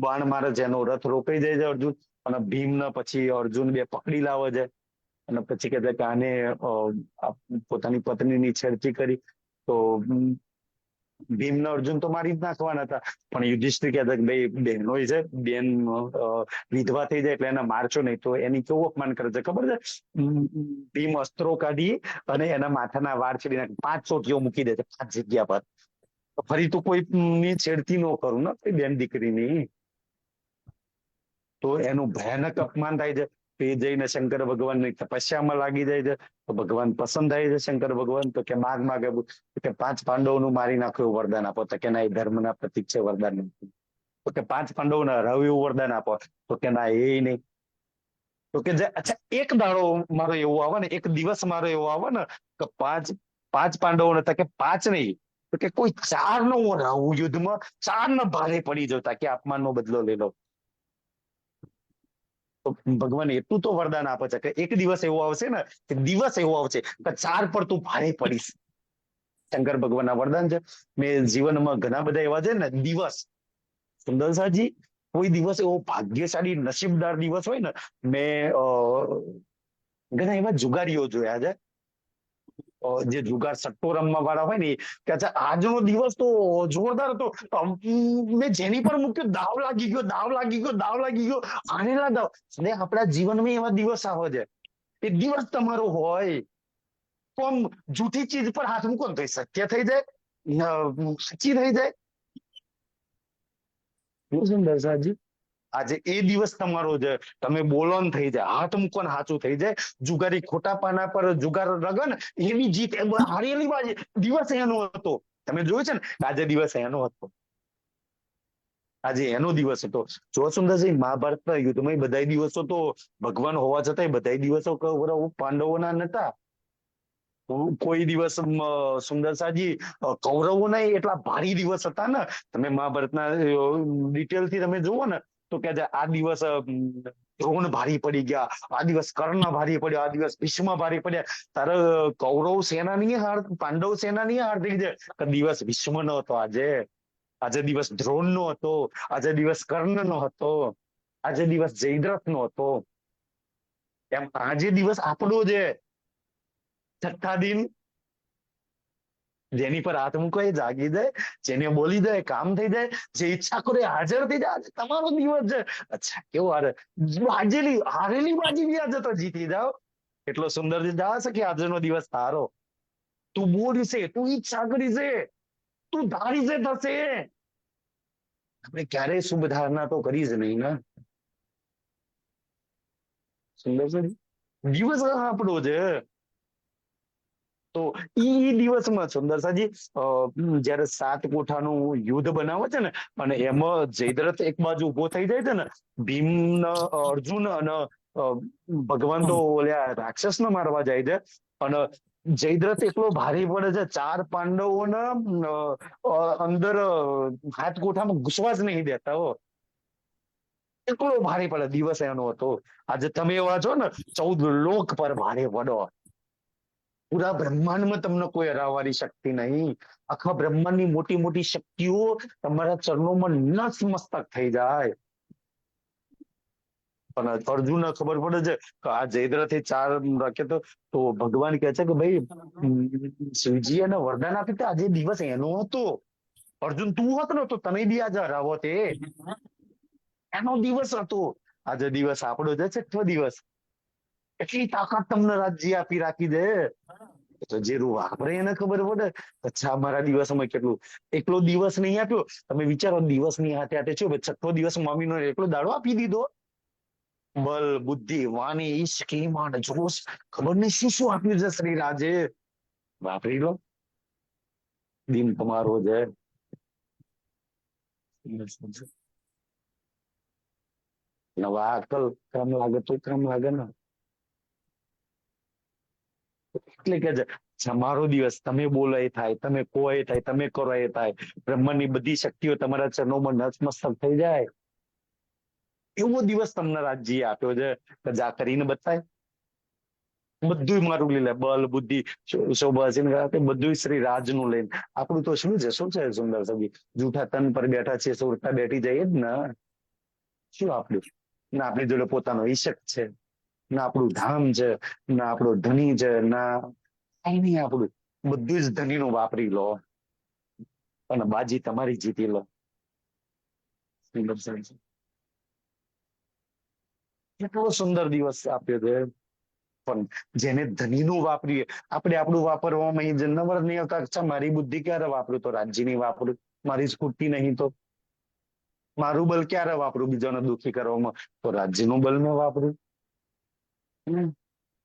બાણ મારે છે, એનો રથ રોકાઈ જાય છે અર્જુન, અને ભીમ ને પછી અર્જુન બે પકડી લાવે છે. અને પછી કહે છે કે આને પોતાની પત્નીની છેડતી કરી. તો ભીમ ને અર્જુન તો મારી જ નાખવાના હતા, પણ યુધિષ્ઠિર કહેતા કે ભાઈ બહેનો છે, બેન વિધવા થઈ જાય એટલે એને મારશો નહીં. તો એની કેવું અપમાન કરે છે ખબર છે? ભીમ અસ્ત્રો કાઢી અને એના માથાના વાળ છેડીને 5 ચોટીઓ મૂકી દે છે 5 જગ્યા પર. ફરી તું કોઈ ની છેડતી ન કરું ને બેન દીકરીની. તો એનું ભયાનક અપમાન થાય છે. તો એ જઈને શંકર ભગવાનની તપસ્યામાં લાગી જાય છે. તો ભગવાન પસંદ થાય છે શંકર ભગવાન. તો કે માગે કે 5 પાંડવોનું મારી નાખો એવું વરદાન આપો. તો કે ના, એ ધર્મના પ્રતીક છે, વરદાન નથી. તો કે 5 પાંડવોને હરાવ્યું એવું વરદાન આપો. તો કે ના, એ નહીં. તો કે અચ્છા, એક દાડો મારો એવો આવે ને, એક દિવસ મારો એવો આવે ને કે 5 પાંડવોને, તો કે 5 નહીં, તો કે કોઈ 4 નો હું હરાવું યુદ્ધમાં, 4 ને ભારે પડી જતા કે અપમાનનો બદલો લઈ લો. તો ભગવાન એટલું તો વરદાન આપે છે કે એક દિવસ એવો આવશે ને, કે દિવસ એવો આવશે કે 4 પર તું ભારે પડીશ. શંકર ભગવાનના વરદાન છે. મેં જીવનમાં ઘણા બધા એવા છે ને દિવસ, સુંદરસાજી, કોઈ દિવસ એવો ભાગ્યશાળી નસીબદાર દિવસ હોય ને, મેં ઘણા એવા જુગારીઓ જોયા છે, જે જુગાર સટ્ટો રમવા વાળા હોય ને, કે આજનો દિવસ તો જોરદાર હતો, મેં જેની પર મૂક્યો દાવ લાગી ગયો, આને ના દાવ. અને આપણા જીવનમાં એવા દિવસ આવે છે. એ દિવસ તમારો હોય તો આમ જૂઠી ચીજ પર હાથ મૂકો તો સત્ય થઈ જાય, સાચી થઈ જાય. સુંદર સાજી, આજે એ દિવસ તમારો છે. તમે બોલો ને થઈ જાય, હાથ મૂકો ને સાચું થઈ જાય. જુગારી ખોટા પાના પર જુગાર રગે ને એવી જીત, હારેલી બાજી દિવસ એનો હતો. તમે જોયું છે ને, આજે દિવસ એનો હતો, આજે એનો દિવસ હતો. જો સુંદરસિંહ, મહાભારતના યુદ્ધમાં બધા દિવસો તો ભગવાન હોવા છતાં બધા દિવસો પાંડવોના નતા. કોઈ દિવસ સુંદરસાજી કૌરવોના એટલા ભારી દિવસ હતા ને. તમે મહાભારતના ડિટેલથી તમે જુઓ ને તો કે આ દિવસ દ્રોણ ભારી પડી ગયા, આ દિવસ કર્ણ ભારી પડ્યો, આ દિવસ ભીષ્મ ભારી પડ્યા. તારે કૌરવ સેના ની હાર, પાંડવ સેના ની હાર થઈ જાય કે દિવસ ભીષ્મ નો હતો. આજે દિવસ દ્રોણ નો હતો, આજે દિવસ કર્ણ નો હતો, આજે દિવસ જયદ્રથ નો હતો. એમ આજે દિવસ આપણો છે. છઠ્ઠા દિન, જેની પર હાથ મૂકો એ જાગી જાય, જેને બોલી જાય કામ થઈ જાય, જે ઈચ્છા કરે હાજર થઈ જાય. તમારો દિવસ છે. અચ્છા, કેવો હારેલી બાજી બી આજે તો જીતી જાઓ. એટલો સુંદર જશે કે આજનો દિવસ તારો. તું બોલી છે, તું ઈચ્છા કરી છે, તું ધારી છે થશે. આપણે ક્યારેય શુભ ધારણા તો કરી જ નહીં ને. સુંદર છે, દિવસ આપણો છે. તો ઈ દિવસમાં સુંદરસાજી જયારે 7 કોઠાનું યુદ્ધ બનાવે છે ને, અને એમાં જયદ્રથ એક બાજુ ઉભો થઈ જાય છે ને, ભીમ, અર્જુન અને ભગવાન તો ઓલ્યા રાક્ષસ ને મારવા જાય છે. અને જયદ્રથ એટલો ભારે પડે છે, 4 પાંડવોને અંદર 7 કોઠામાં ઘૂસવા જ નહીં દેતા. એટલો ભારે પડે દિવસ એનો હતો. આજે તમે એવા છો ને, 14 લોક પર ભારે પડો. પૂરા બ્રહ્માંડમાં તમને કોઈ હરાવવાની શક્તિ નહીં. આખા બ્રહ્માંડની મોટી મોટી શક્તિઓ તમારા ચરણોમાં નતમસ્તક થઈ જાય. પણ અર્જુનને ખબર પડે છે કે આ જયદ્રથે 4 રાખે તો ભગવાન કહે છે કે ભાઈ શિવજી એને વરદાન આપ્યું કે આજે દિવસ એનો હતો. અર્જુન તું હોત ને તો તમે બી આજે હરાવો તે. એનો દિવસ હતો. આજે દિવસ આપણો છે, છઠ્ઠો દિવસ. એટલી તાકાત તમને રાજ્ય આપી રાખી દે. તો જે રૂ વાપરે એને ખબર પડે. અચ્છા, મારા દિવસમાં કેટલું. એકલો દિવસ નહીં આપ્યો. તમે વિચારો, દિવસની હાથે હાથે છો 6થો દિવસ મમ્મીનો એકલો દાડો આપી દીધો. બલ, બુદ્ધિ, વાણી, ઈશ્ક, ઈમાન, જોશ, ખબર નહીં શું શું આપ્યું છે શ્રી રાજે. વાપરી લો. દિન તમારો છે. નવા અકલ કામ લાગે તો કામ લાગે ને. એટલે કે મારો દિવસ તમે બોલો એ થાય, તમે કહો એ થાય, તમે કરો એ થાય, બ્રહ્માંડની બધી શક્તિઓ તમારા ચરણોમાં નતમસ્તક થઈ જાય, એવો દિવસ તમને રાજ્ય આપ્યો છે કે જા કરીને બતાય. બધું મારું લીલે બલ બુદ્ધિ શોભા બધું શ્રી રાજનું લઈને. આપણું તો શું છે, શું છે સુંદર સભી, જૂઠા તન પર બેઠા છે, સુરતા બેઠી જઈએ જ ને. શું આપણું ના, આપણી જોડે પોતાનો ઈશક છે, ના આપણું ધામ છે, ના આપણો ધણી છે, ના કઈ નહીં આપણું. બધું જ ધણીનું વાપરી લો અને બાજી તમારી જીતી લો. કેટલો સુંદર દિવસ આપ્યો છે. પણ જેને ધનીનું વાપરીએ, આપણે આપણું વાપરવામાં નંબર નહીં આવતા. અચ્છા, મારી બુદ્ધિ ક્યારે વાપરું તો રાજ્યની વાપરું, મારી સ્ફૂર્તિ નહીં તો મારું બલ ક્યારે વાપરું બીજાને દુઃખી કરવામાં, તો રાજ્યનું બલ મેં વાપરું.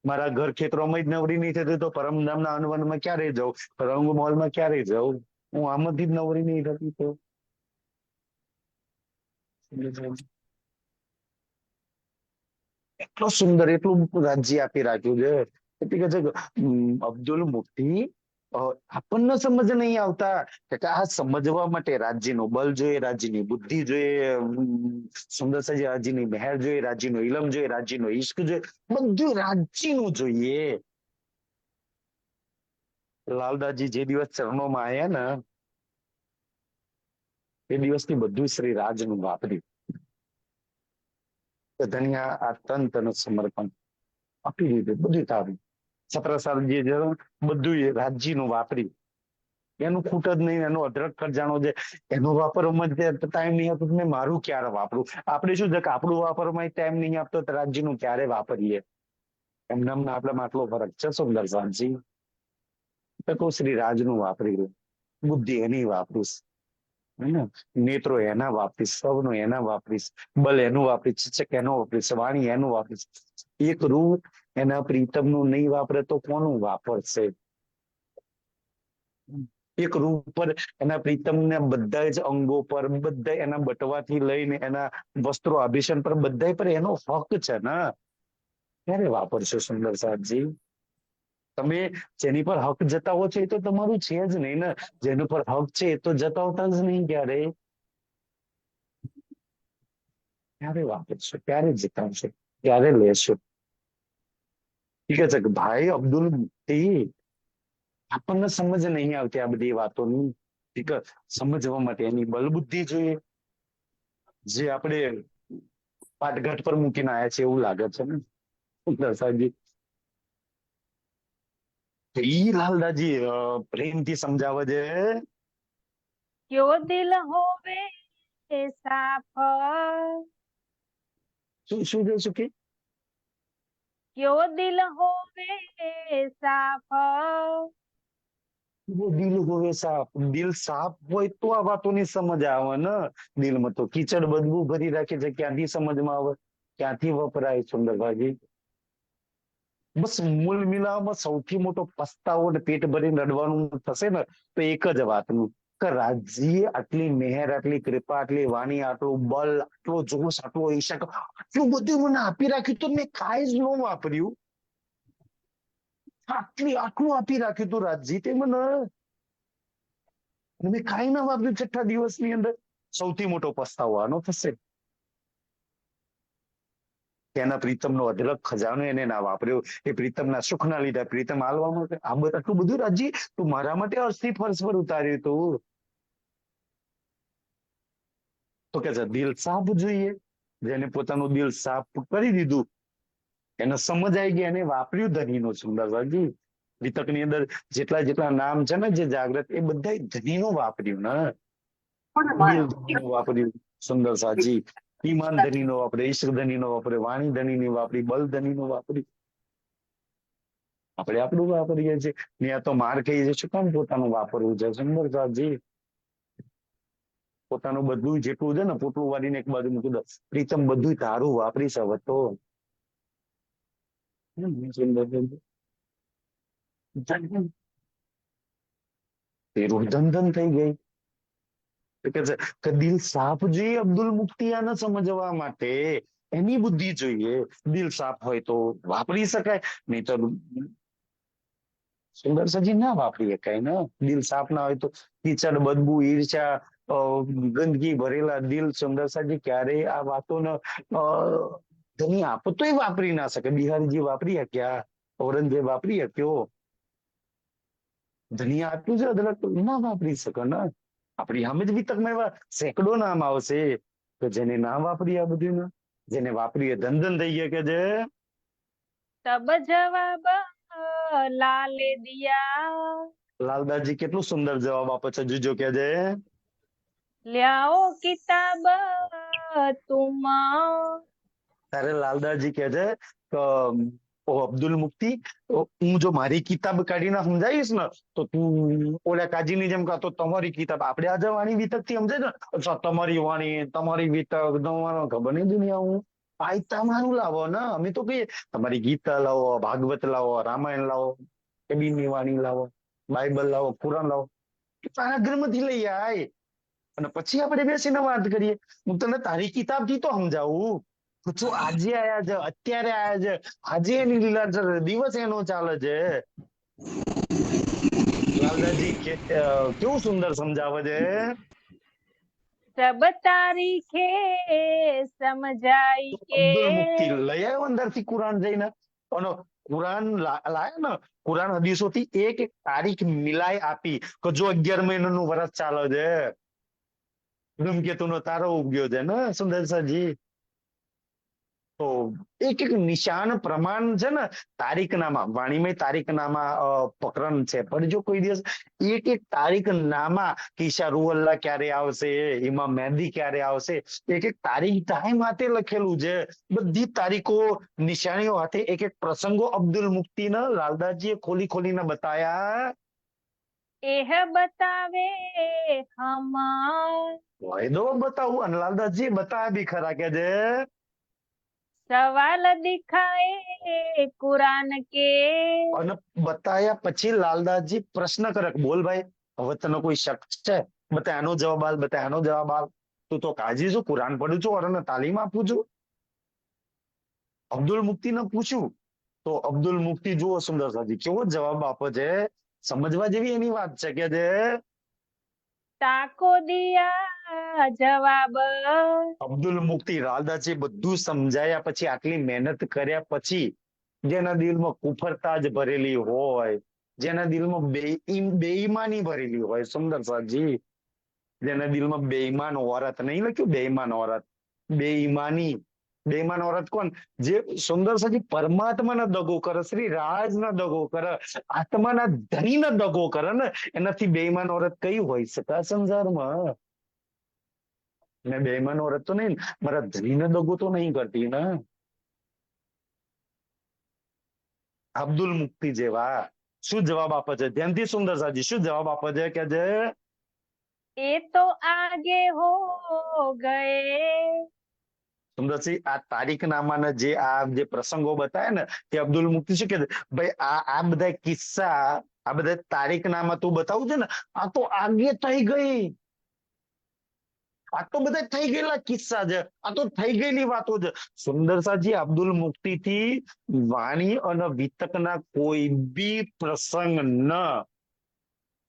મારા ઘર ખેતરોમાં જ નવરી નહીં થતી તો પરમધામના અનવનમાં ક્યારે જાઉં, રંગ મોલમાં ક્યારે જાઉં, હું આમાંથી જ નવરી નહીં થતી તો. એટલો સુંદર, એટલું રાજ્ય આપી રાખ્યું છે. એટલે કે છે અબ્દુલ મુફ્તી, આપણને સમજ નહીં આવતા કે આ સમજવા માટે રાજ્યનું બલ જોઈએ, રાજ્યની બુદ્ધિ જોઈએ, સુંદર સજી રાજ્યની મહેર જોઈએ, રાજ્યનો ઇલમ જોઈએ, રાજ્યનો ઈશ્ક જોઈએ, બધું રાજ્યનું જોઈએ. લાલદાસજી જે દિવસ ચરણોમાં આવ્યા ને એ દિવસથી બધું શ્રી રાજનું વાપર્યું. ધન્યા આ તન તન સમર્પણ આપી દીધું, બધું તારું. છત્રસાલજી બધું રાજ્યનું વાપર્યું. એનું ખૂટ જ નહીં, એનો અઢળક ખજાનો છે, એનો વાપરવામાં ટાઈમ નહીં આપતો. મેં મારું ક્યારે વાપરું? આપણે શું છે કે આપણું વાપરવામાં ટાઈમ નહીં આપતો, રાજ્યનું ક્યારે વાપરીએ? એમને આપણામાં આટલો ફરક છે સુંદર સાંજી. તો શ્રી રાજનું વાપરી રહ્યું, બુદ્ધિ એની વાપરીશ, નેત્રો એના વાપરીશ, સૌનો એના વાપરીશ, બલ એનું વાપરીશ, ચિચક એનો વાપરીશ, વાણી એનું વાપરીશ. એક રૂપ એના પ્રીતમનું નહીં વાપરે તો કોનું વાપરશે? એક રૂપ પર એના પ્રીતમને બધા જ અંગો પર, બધા એના બટવાથી લઈને એના વસ્ત્રો આભૂષણ પર, બધા પર એનો હક છે ને. ક્યારે વાપરશો સુંદર સાહેબજી? તમે જેની પર હક જતાવો છો એ તો તમારું છે જ નહીં ને. જેનું પર હક છે એ તો જતાવતા જ નહીં ક્યારે. ક્યારે વાપરશો, ક્યારે જીતાવશો, ક્યારે લેશો? ઠીક છે કે ભાઈ અબ્દુલ મુફ્તી, આપણને સમજ નહીં આવતી આ બધી વાતોની. ઠીક, સમજવા માટે એની બલબુદ્ધિ જોઈએ, જે આપણે પાટઘાટ પર મૂકીને આવ્યા છે એવું લાગે છે ને સાહેબજી. ઈ લાલદાજી પ્રેમથી સમજાવે છે. ક્યો દિલ હોવે સાફ, શું કે ક્યો દિલ હોવે સાફ, દિલ હોવે સાફ. દિલ સાફ હોય તો આ વાતોની સમજ આવે ને. દિલમાં તો કીચડ બદબુ ભરી રાખે છે, ક્યાંથી સમજમાં આવે, ક્યાંથી વપરાય સુંદરભાજી? બસ મૂળ મિલાવવામાં સૌથી મોટો પસ્તાવો ને પેટ ભરીને રડવાનું થશે ને તો એક જ વાતનું કે રાજ્ય આટલી મહેર, આટલી કૃપા, આટલી વાણી, આટલું બલ, આટલો જોશ, આટલો ઈશક, આટલું બધું મને આપી રાખ્યું તો મેં કાંઈ જ ન વાપર્યું. આટલું આપી રાખ્યું તું રાજ્ય તે મને, મેં કાંઈ ના વાપર્યું. છઠ્ઠા દિવસની અંદર સૌથી મોટો પસ્તાવો આનો થશે. તેના પ્રીતમનો અઢળક ખજાનો એને ના વાપર્યો, એ પ્રીતમના સુખના લીધા, પ્રીતમ હાલવા માટે આ આટલું બધું રાજ્ય તું મારા માટે અસ્થિ ફર્શ પર ઉતાર્યું તું. તો કે છે દિલ સાફ જોઈએ, જેને પોતાનું દિલ સાફ કરી દીધું, એને સમજ આવી ગઈ, એને વાપર્યું ધનીનો સુંદરભાજી. વિતકની અંદર જેટલા જેટલા નામ છે ને જે જાગ્રત, એ બધા ધનીનું વાપર્યું ને. દિલ ધનીનું વાપર્યું સુંદર સાજી, ઈમાન ધનીનો વાપરે, ઈશ્વર ધનીનો વાપરે, વાણી ધનીની વાપરી, બલ ધનીનો વાપરી. આપણે આપણું વાપરીએ છીએ ને આ તો માર ખાઈએ છીએ. શું કામ પોતાનું વાપરવું છે સુંદર સાજી? પોતાનું બધું જેટલું છે ને પોટલું વાળીને એક બાજુ મૂકી દો. પ્રીતમ બધું તારું વાપરીશ હવે તો. તે રૂહ ધન ધન થઈ ગઈ. કે છે કે દિલ સાફ જોઈએ અબ્દુલ મુફ્તિયાને સમજવા માટે, એની બુદ્ધિ જોઈએ. દિલ સાફ હોય તો વાપરી શકાય, નહીં તો સુંદર સજી ના વાપરી શકાય ને. દિલ સાફ ના હોય તો કીચડ, બદબુ, ઈર્ષ્યા, ગંદકી ભરેલા દિલ સુંદર સજી ક્યારેય આ વાતોને ધની આપતોય વાપરી ના શકે. બિહારીજી વાપરી શક્યા, ઔરંગઝેબ વાપરી શક્યો, ધનિયા આપ્યું છે અદરક ના વાપરી શકે ને. આપણી સામે જ વિતકમાં એવા સેંકડો નામ આવશે કે જેને ના વાપરી આ બધું, જેને વાપરી એ ધન ધન થઈ ગયા. કે જે તબ જવાબ લાલે દિયા, લાલદાસજી કેટલું સુંદર જવાબ આપે છે. જોજો કે જે લ્યાઓ કિતાબ તુમ, ત્યારે લાલદાસજી કે છે કે ઓ અબ્દુલ મુફ્તી, હું જો મારી કિતાબ કાઢીને સમજાવીશ ને તો તું ઓલા કાજીની જેમ કહેતો તમારી કિતાબ. આપણે આજે વાણી વિતક થી સમજાય ને, અચ્છા તમારી વાણી, તમારી વિતક, તમારો ખબર નહીં દુનિયા. હું આ તમારું લાવો ને. અમે તો કહીએ તમારી ગીતા લાવો, ભાગવત લાવો, રામાયણ લાવો, કબીરની વાણી લાવો, બાઇબલ લાવો, કુરાન લાવો, તારા ઘરમાંથી લઈ આય અને પછી આપણે બેસીને વાત કરીએ. હું તને તારી કિતાબ થી તો સમજાવું. જો આજે આયા છે, અત્યારે આયા છે, આજે એની લીલા દિવસ એનો ચાલે છે. લાલદાસજી કેવું સુંદર સમજાવે છે. સબ તારીખે સમજાઈ કે, અબ્દુલ મુફ્તી લઈ આવ્યો અંદર થી કુરાન જઈને, અને કુરાન લાયા ને, કુરાન હદીસો થી એક એક તારીખ મિલાઈ આપી કે જો 11 મહિનાનું વર્ષ ચાલે છે, ધૂમકેતુ નો તારો ઉગ્યો છે ને સુંદરસાજી. તો એક એક નિશાન પ્રમાણ છે ને તારીખનામાં, વાણીમય તારીખનામાં પ્રકરણ છે. પણ જો કોઈ દિવસ એક એક તારીખનામાં કિશા રૂઅલ્લાહ ક્યારે આવશે, ઇમામ મહેદી ક્યારે આવશે, એક એક તારીખ ટાઈમ હાથે લખેલું છે. બધી તારીખો નિશાનીઓ હાથે એક એક પ્રસંગો અબ્દુલ મુફ્તીને લાલદાસજીએ ખોલી ખોલીને બતાયા. એહ બતાવે હમ, વાયદો બતાવું, અને લાલદાસજી બતાવ્યા બી ખરા. કે છે સવાલ દિખાએ કુરાન કે, અને બતાયા પછી લાલદાસજી પ્રશ્ન કરે, બોલ ભાઈ હવે તને કોઈ શક છે? બતા આનો જવાબ આલ, બતા આનો જવાબ આલ. તું તો કાજી છું, કુરાન પડું છું, અને તાલીમ આપું છું. અબ્દુલ મુફ્તીને પૂછ્યું તો અબ્દુલ મુફ્તી જુઓ સુંદર સાજી કેવો જવાબ આપે છે. સમજવા જેવી એની વાત છે. કે છે તાકો દિયા જવાબ, અબ્દુલ મુફ્તી લાલદાસજી બધું સમજાયા પછી, આટલી મહેનત કર્યા પછી, જેના દિલમાં કુફરતા જ ભરેલી હોય, જેના દિલમાં બેઈમાની ભરેલી હોય, સુંદર સાજી, જેના દિલમાં બેઈમાન ઓરત, નહીં લખ્યું બેઈમાન ઓરત, બેઈમાની. બેઈમાન ઓરત કોણ? જે સુંદર સાજી પરમાત્માને દગો કરે, શ્રી રાજના દગો કરે, આત્માના ધણીને દગો કરે ને, એનાથી બેઈમાન ઓરત કઈ હોય શકે સંસારમાં? મેં બેઈમાન ઓરત તો નહીં, મારા ધણીને દગો તો નહીં કરતી ને. અબ્દુલ મુફ્તી જેવા શું જવાબ આપે છે? ધ્યાનથી સુંદર સાજી શું જવાબ આપે છે? કે છે એ તો આગે હો ગયે, સુંદરસિંહ આ તારીખનામાના જે પ્રસંગો બતાવ્યા ને, તે અબ્દુલ મુફ્તી શું કે ભાઈ આ બધા કિસ્સા, આ બધા તારીખનામા તું બતાવું છે ને, આ તો આગે થઈ ગઈ. આ તો બધા થઈ ગયેલા કિસ્સા છે, આ તો થઈ ગયેલી વાતો છે. સુંદરસાજી અબ્દુલ મુફ્તી થી વાણી અને વિતકના કોઈ બી પ્રસંગ ન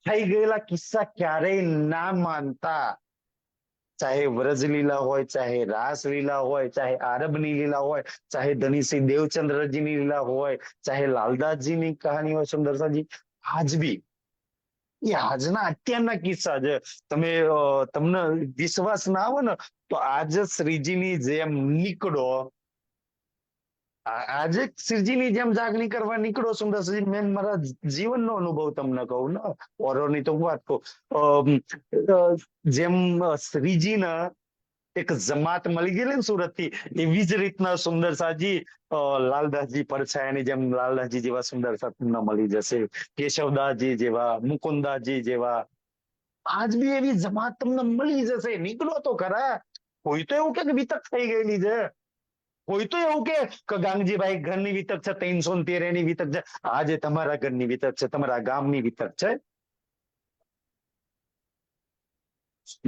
થઈ ગયેલા કિસ્સા ક્યારેય ના માનતા. ચાહે વ્રજલીલા હોય, ચાહે રાસલીલા હોય, ચાહે આરબની લીલા હોય, ચાહે ધનીસિંહ દેવચંદ્રજીની લીલા હોય, ચાહે લાલદાસજીની કહાની હોય, સુંદરસાજી આજ બી એ આજના અત્યારના કિસ્સા છે. તમને વિશ્વાસ ના આવે ને તો આજે શ્રીજીની જેમ નીકળો, આજે શ્રીજીની જેમ જાગણી કરવા નીકળો. સુંદરસિંહ મેં મારા જીવનનો અનુભવ તમને કહું ને, ઓરોની તો વાત કહું. જેમ શ્રીજીના એક જમાત મળી ગયેલી ને સુરત થી, એવી જ રીતના સુંદર સાજી લાલદાસજી પડછાયાની જેમ લાલદાસજી જેવા સુંદર સા તમને મળી જશે, કેશવદાસજી જેવા, મુકુંદાસજી જેવા. આજ બી એવી જમાત તમને મળી જશે. નીકળો તો ખરા. કોઈ તો એવું કે વિતક થઈ ગયેલી છે, કોઈ તો એવું કે ગાંગજીભાઈ ઘરની વિતક છે, 313 એની વિતક છે. આજે તમારા ઘરની વિતક છે, તમારા ગામની વિતક છે.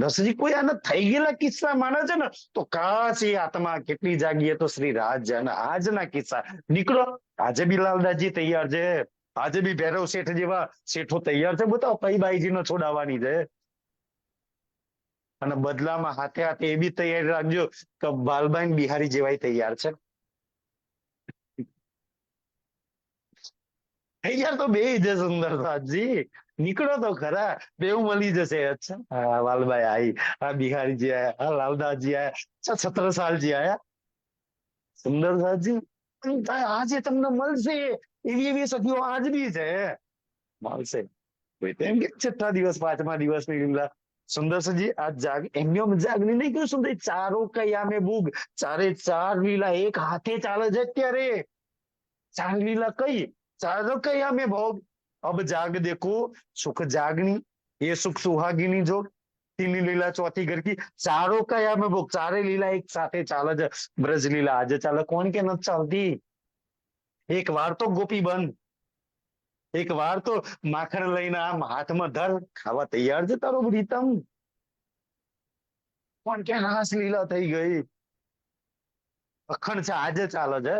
દસજી કોઈ આના થઈ ગયેલા કિસ્સા માને છે ને તો કાશ એ આત્મા કેટલી જાગી તો શ્રી રાજ અને આજના કિસ્સા નીકળો. આજે બી લાલદાસજી તૈયાર છે, આજે બી ભૈરવ શેઠ જેવા શેઠો તૈયાર છે. બતાવો કઈ બાઈજી નો છોડાવવાની છે. અને બદલામાં હાથે હાથે એ બી તૈયારી રાખજો કે બાલબાઈ બિહારી જેવાય તૈયાર છે. તૈયાર તો બે છે સુંદરદાસજી, નીકળો તો ખરા, બેવું મળી જશે. અચ્છા હા વાલભાઈ આવી, હા બિહારીજી આયા, હા લાલદાસજી આયા, અચ્છા છત્રસાલજી આયા. સુંદરદાસજી આજે તમને મળશે એવી એવી સખીઓ આજ બી છે, મળશે. તેમ કે છઠ્ઠા દિવસ પાંચમા દિવસની લીલા સુંદરજી આ જાગ એમની જાગની નહીં કહ્યું સુંદર, ચારો કયામે ભૂગ, ચારે ચાર લીલા એક હાથે ચાલે છે અત્યારે. ચાર લીલા કઈ, ચારો કયામે ભોગ, અબ જાગ દેખો સુખ જાગની, એ સુખ સુહાગીની જોગ, तीन લીલા ચોથી ઘર કી, ચારો કયામે ભોગ, ચારે લીલા એક સાથે ચાલે છે. બ્રજ લીલા આજે ચાલે, કોણ કે નથી ચાલતી? એક વાર તો ગોપી બંધ, એક વાર તો માખણ લઈને આમ હાથમાં ધર, ખાવા તૈયાર છે તારો પ્રીતમ. પણ કે રાસ લીલા થઈ ગઈ, અખંડ છે આજે ચાલે છે.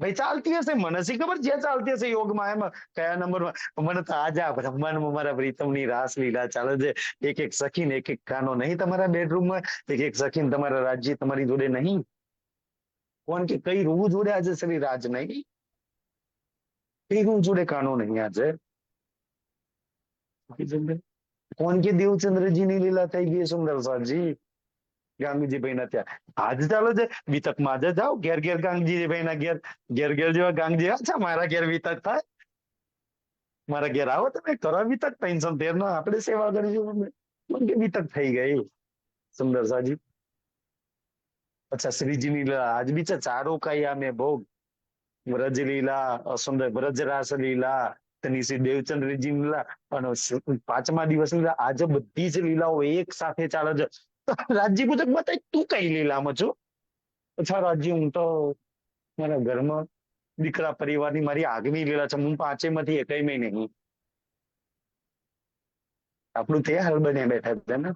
ભાઈ ચાલતી હશે, મને શી ખબર જે ચાલતી હશે યોગમાં એમાં કયા નંબરમાં. મને તો આજે આ બ્રહ્માંડમાં મારા પ્રીતમની રાસ લીલા ચાલે છે. એક એક સખીને એક એક કાનો નહીં તમારા બેડરૂમમાં, એક એક સખીને તમારા રાજ્ય તમારી જોડે નહીં. કોણ કે કઈ રૂ જોડે આજે શ્રી રાજ નહીં, કઈ રૂ જોડે કાનો નહીં આજે. કોણ કે દેવચંદ્રજીની લીલા થઈ ગઈ સુંદરસાજી, ગાંગજીભાઈ ના ત્યાં આજ ચાલે છે. વિતકમાં આજે જાઓ ઘેર ઘેર ગાંગજીભાઈ ના ઘેર, ઘેર ઘેર જેવા ગાંગજી. અચ્છા મારા ઘેર વિતક થાય, મારા ઘેર આવો તમે કરો વિતક, 313 નો આપણે સેવા કરીશું. કોણ કે વિતક થઈ ગઈ સુંદરસાજી. અચ્છા શ્રીજીની લીલા આજ બી છે, ચારો કયામે ભોગ, વ્રજ લીલા સુંદર, બ્રજ રાસ લીલા, તેની શ્રી દેવચંદ્રજી લીલા અને પાંચમા દિવસ લીલા. આજે બધી જ લીલાઓ એક સાથે ચાલે છે. રાજજી પૂછે બતાય તું કઈ લીલામાં છો? અચ્છા રાજજી હું તો મારા ઘરમાં દીકરા પરિવારની મારી આગવી લીલા છે, હું પાંચેમાંથી એકયમાં નહીં. આપણું તે હાલ બને બેઠા છે ને,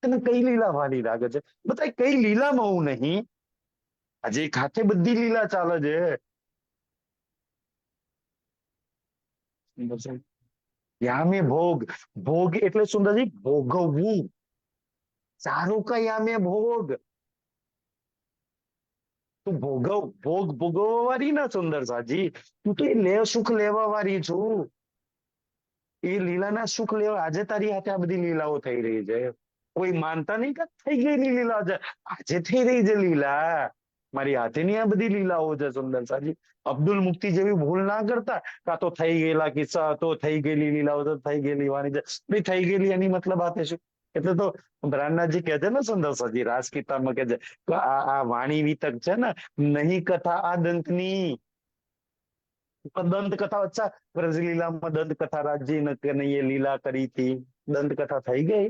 તને કઈ લીલા વાળી લાગે છે? બતાય કઈ લીલામાં હું નહીં. આજે એક હાથે બધી લીલા ચાલે છે. યામે ભોગ, ભોગ એટલે સુંદરજી ભોગવવું. સારું કયામે ભોગ, તું ભોગવ, ભોગ ભોગવવા વાળી ના સુંદરસાજી, તું તો એ સુખ લેવા વાળી છું. એ લીલાના સુખ લેવા આજે તારી હાથે આ બધી લીલાઓ થઈ રહી છે. કોઈ માનતા નહીં કે થઈ ગયેલી લીલા છે, આજે થઈ રહી છે લીલા. મારી હાથેની આ બધી લીલાઓ છે સુંદરસાજી. અબ્દુલ મુક્તિ જેવી ભૂલ ના કરતા, કાં તો થઈ ગયેલા કિસ્સા, તો થઈ ગયેલી લીલાઓ, તો થઈ ગયેલી વાણી છે. ભાઈ થઈ ગયેલી એની મતલબ આ શું? એટલે તો બ્રાહ્મણજી કહે છે ને સુંદરસાજી, રાસ કિતાબમાં કહે છે કે આ વાણી વિતક છે ને, નહીં કથા આ દંતની. દંત કથા, અચ્છા બ્રજલીલામાં દંત કથા રાજજી કનૈયે લીલા કરી હતી, દંત કથા થઈ ગઈ.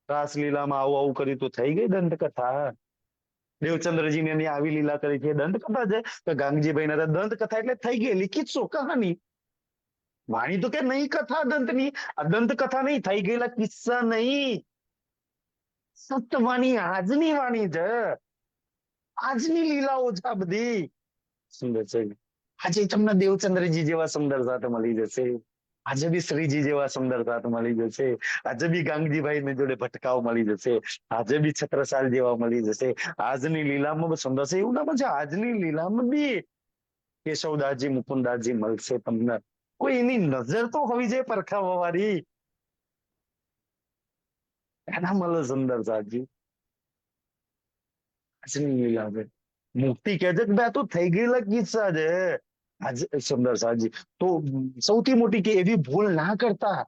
રાસલીલામાં આવું આવું કર્યું તો થઈ ગઈ દંત કથા. દેવચંદ્રજી ને આવી લીલા કરી છે દંત કથા છે. તો ગાંગજીભાઈ ના દંત કથા એટલે થઈ ગયેલી કિસ્સો કહાની. વાણી તો કે નહીં કથા દંતની, આ દંત કથા નહીં, થઈ ગયેલા કિસ્સા નહીં. સત્યવાણી આજની વાણી છે, આજની લીલાઓ છે આ બધી. સુંદર છે. આજે તમને દેવચંદ્રજી જેવા સુંદર સાથે મળી જશે, આજે બી શ્રીજી જેવા સુંદર સાથે મળી જશે, આજે બી ગાંગજીભાઈ ને જોડે ભટકાવ મળી જશે, આજે બી છત્રસાલ જેવા મળી જશે. આજની લીલામાં સુંદર છે એવું ના છે, આજની લીલામાં બી કેશવદાસજી મુકુંદાસજી મળશે તમને. કોઈ એની નજર તો હોવી જોઈએ પરખાવવા વાળી, એના મળે સુંદર સાજી. આજની લીલા છે. મુક્તિ કે છે કે ભાઈ તો થઈ ગયેલા કિસ્સા છે. આજે સુંદર સાજી તો સૌથી મોટી કે એવી ભૂલ ના કરતા,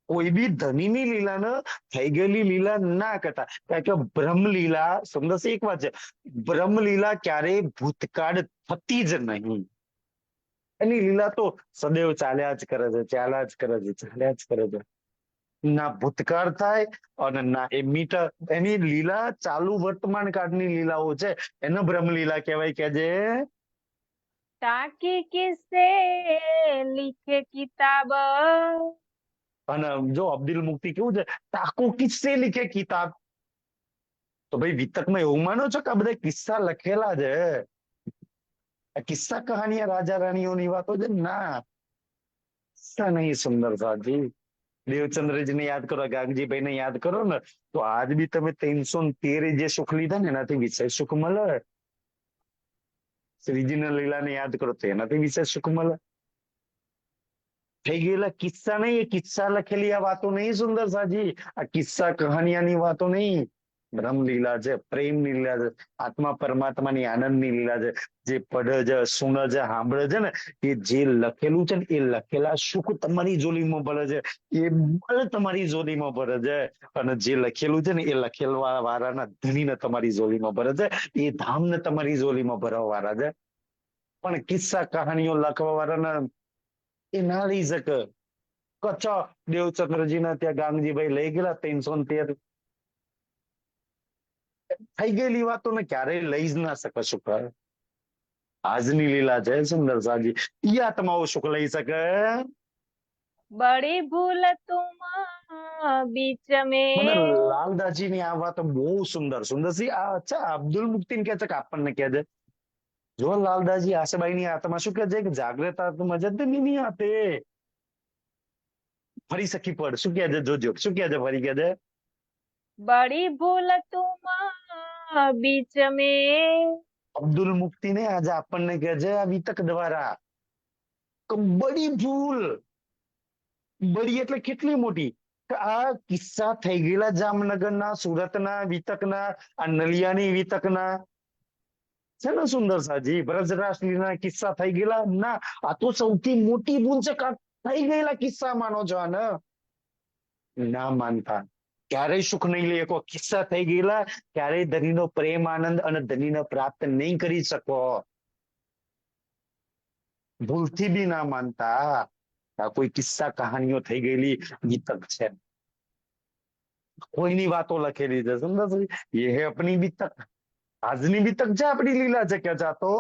કોઈ બી ધનીની લીલા ને થઈ ગયેલી લીલા ના કરતા. કારણ કે બ્રહ્મલીલા સુંદર એક વાત છે, બ્રહ્મલીલા ક્યારેય ભૂતકાળ થતી જ નહીં. એની લીલા તો સદૈવ ચાલ્યા જ કરે છે, ચાલ્યા જ કરે છે, ચાલ્યા જ કરે છે. ના ભૂતકાળ થાય અને ના એ મીટર. એની લીલા ચાલુ વર્તમાન કાળની લીલાઓ છે, એને બ્રહ્મલીલા કહેવાય. કે જે ताकि किससे लिखे किताब, અને જો અબ્દુલ મુક્તિ કેવું છે, તાકો કિસ્સે લીખે કિતાબ. તો ભાઈ વિતકમાં એવું માનો છો કે આ બધા કિસ્સા લખેલા છે? આ કિસ્સા કહાનીયા રાજા રાણીઓની વાતો છે? ના, કિસ્સા નહીં સુંદર સાજી. દેવચંદ્રજી ને યાદ કરો, ગાગજીભાઈ ને યાદ કરો ને, તો આજ બી તમે 313 જે સુખ લીધા ને એનાથી વિશેષ સુખ મળે. શ્રીજીના લીલાને યાદ કરો તો એનાથી વિશેષ સુખ મળે. થઈ ગયેલા કિસ્સા નહીં, એ કિસ્સા લખેલી આ વાતો નહીં સુંદર સાજી, આ કિસ્સા કહાનિયાની વાતો નહીં. બ્રહ્મલીલા છે, પ્રેમ લીલા છે, આત્મા પરમાત્માની આનંદની લીલા છે. જે પડે છે, સુને છે, સાંભળે છે ને, એ જે લખેલું છે ને, એ લખેલા સુખ તમારી જોલીમાં ભરે છે, એ બળ તમારી જોલીમાં ભરે છે. અને જે લખેલું છે ને, એ લખેલા વાળાના ધણીને તમારી જોલીમાં ભરે છે, એ ધામને તમારી જોલીમાં ભરવા વાળા છે. પણ કિસ્સા કહાનીઓ લખવા વાળાના એ ના લઈ શકે. કચ્છ દેવચંદ્રજીના ત્યાં ગાંગજીભાઈ લઈ ગયેલા 313 થઈ ગયેલી વાતોને ક્યારેય લઈ જ ના શકે સુખ. આજની લીલા છે સુંદર સાજી, ઈ આત્માઓ સુખ લઈ શકે? बड़ी भूल तुम बीच મને में। લાલદાસજીની આ વાત બહુ સુંદર સુંદરસી. આ અચ્છા અબ્દુલ મુક્તિને કે છે કે આપણને કે છે? જો લાલદાસજી આશાબાઈની આત્મા શું કે છે કે જાગ્રત આત્મા જતની આતે. ફરી સખી પડ શું કે છે, જોજો શું કે છે, ફરી કે છે. बड़ी भूल तुम बीच में। અબ્દુલ મુક્તિ ને આજે આપણને કે છે આ વિતક દ્વારા કે બડી ભૂલ. બડી એટલે કેટલી મોટી, કે આ કિસ્સા થઈ ગયેલા જામનગરના, સુરતના વિતકના, આ નલિયાની વિતકના છે ને સુંદર સાજી, બ્રજરાસલીના કિસ્સા થઈ ગયેલા ના, આ તો સૌથી મોટી ભૂલ છે કે આ થઈ ગયેલા કિસ્સા માનો છો આને? ના માનતા. ક્યારેય સુખ નહીં લઈ શકો. કિસ્સા થઈ ગયેલા ક્યારેય ધણીનો પ્રેમ આનંદ અને ધણીને પ્રાપ્ત નહીં કરી શકો. ભૂલથી બી ના માનતા. આ કોઈ કિસ્સા કહાનીઓ થઈ ગયેલી વિતક છે, કોઈની વાતો લખેલી છે સુંદર સાજી. ये है अपनी वितक. આજની વિતક છે, આપણી લીલા છે કે તો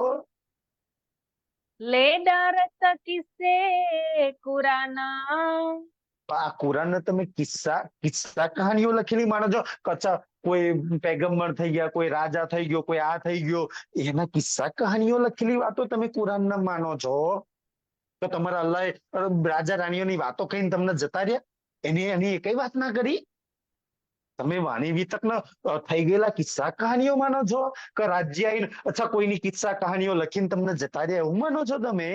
ले डरत किसे कुराना। આ કુરાન તમે કિસ્સા કિસ્સા કહાનીઓ લખેલી માનો છો? કચ્છા કોઈ પેગમ્બર થઈ ગયા, કોઈ રાજા થઈ ગયો, કોઈ આ થઈ ગયો, એના કિસ્સા કહાનીઓ લખેલી વાતો તમે કુરાન ના માનો છો? તો તમારા અલ્લાહ રાજા રાણીઓની વાતો કહીને તમને જતા રહ્યા? એની કઈ વાત ના કરી? તમે વાણી વિતક થઈ ગયેલા કિસ્સા કહાનીઓ માનો છો? કે રાજ્ય આવીને અચ્છા કોઈની કિસ્સા કહાનીઓ લખીને તમને જતા રહ્યા એવું માનો છો તમે?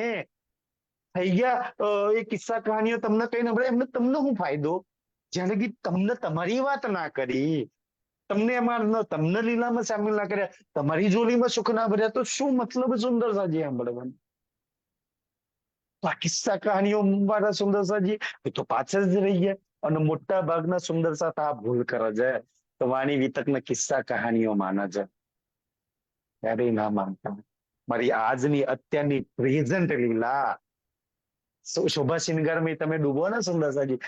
થઈ ગયા એ કિસ્સા કહાનીઓ તમને કઈ ન એમને તમને શું ફાયદો? જ્યાં લગી તમને તમારી વાત ના કરી, તમને એમાં તમને લીલામાં સામેલ ના કર્યા, તમારી જોલીમાં સુખ ના ભર્યા, તો શું મતલબ સુંદર સાજી સાંભળવાનું? આ કિસ્સા કહાનીઓ મારા સુંદર સાજી એ તો પાછળ જ રહી ગયા. અને મોટા ભાગના સુંદર સાથ આ ભૂલ કરે છે, તો વાણી વિતકના કિસ્સા કહાનીઓ માને છે. ક્યારેય ના માનતા. મારી આજની અત્યારની પ્રેઝન્ટ લીલા શોભા શિંગારમાં તમે ડૂબો ને સુંદર સાજી,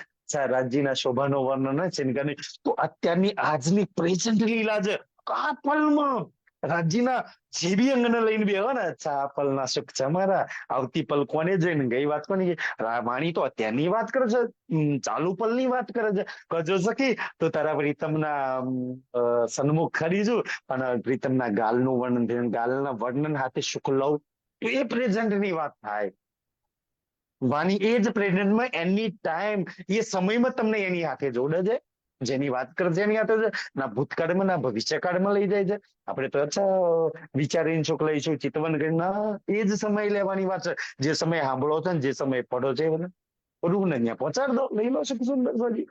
રાજ્યના શોભાનો વર્ણન શિંગારની, તો અત્યારની આજની પ્રેઝન્ટ લીલા છે. આ પલમાં રાજ્યના જે બી અંગને લઈને બે ને, અચ્છા આ પલના સુખ છે મારા. આવતી પલ કોને જોઈને ગઈ વાત કોની? વાણી તો અત્યારની વાત કરે છે, ચાલુ પલની વાત કરે છે. કજો સખી તો તારા પ્રીતમના સન્મુખ ખરીજું અને પ્રીતમના ગાલનું વર્ણન, ગાલના વર્ણન હાથે સુખ લઉં, તો એ પ્રેઝન્ટની વાત થાય. વાણી એ જ પ્રેઝન્ટમાં એની ટાઈમ એ સમયમાં તમને એની હાથે જોડે છે. જેની વાત કરે છે એની હાથે છે, ના ભૂતકાળમાં ના ભવિષ્યકાળમાં લઈ જાય છે. આપણે તો અચ્છા વિચારીને સુખ લઈશું, ચિતવન કરીને એ જ સમય લેવાની વાત છે. જે સમય સાંભળો છે ને જે સમય પડો છે રૂહ ને ત્યાં પહોંચાડ દો, લઈ લો સુખ સુંદર સાજી.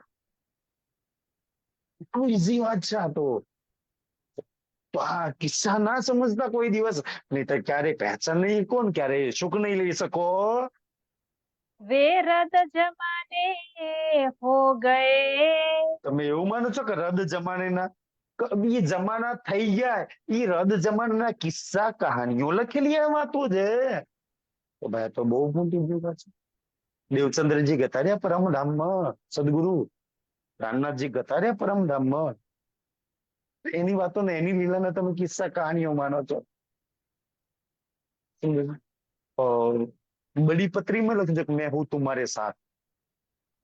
એટલું ઈઝી વાત છે આ તો. આ કિસ્સા ના સમજતા કોઈ દિવસ નહીં તો ક્યારે પહેચાન નહીં કોણ, ક્યારે સુખ નહીં લઈ શકો. वे रद जमाने हो गए। તમે એવું માનો છો કે રદ જમાનેના એ જમાના થઈ ગયા? એ રદ જમાનાના કિસ્સા કહાનીઓ લખેલી આ વાતો છે. તો ભાઈ તો બહુ મોટી ભૂલ છે. દેવચંદ્રજી ગતા રહ્યા પરમધામમાં, સદગુરુ રામનાથજી ગતા રહ્યા પરમધામમાં, એની વાતો ને એની લીલાને તમે કિસ્સા કહાનીઓ માનો છો? બડી પત્રીમાં લખજો કે મેં હું તુમ્હારે સાથ.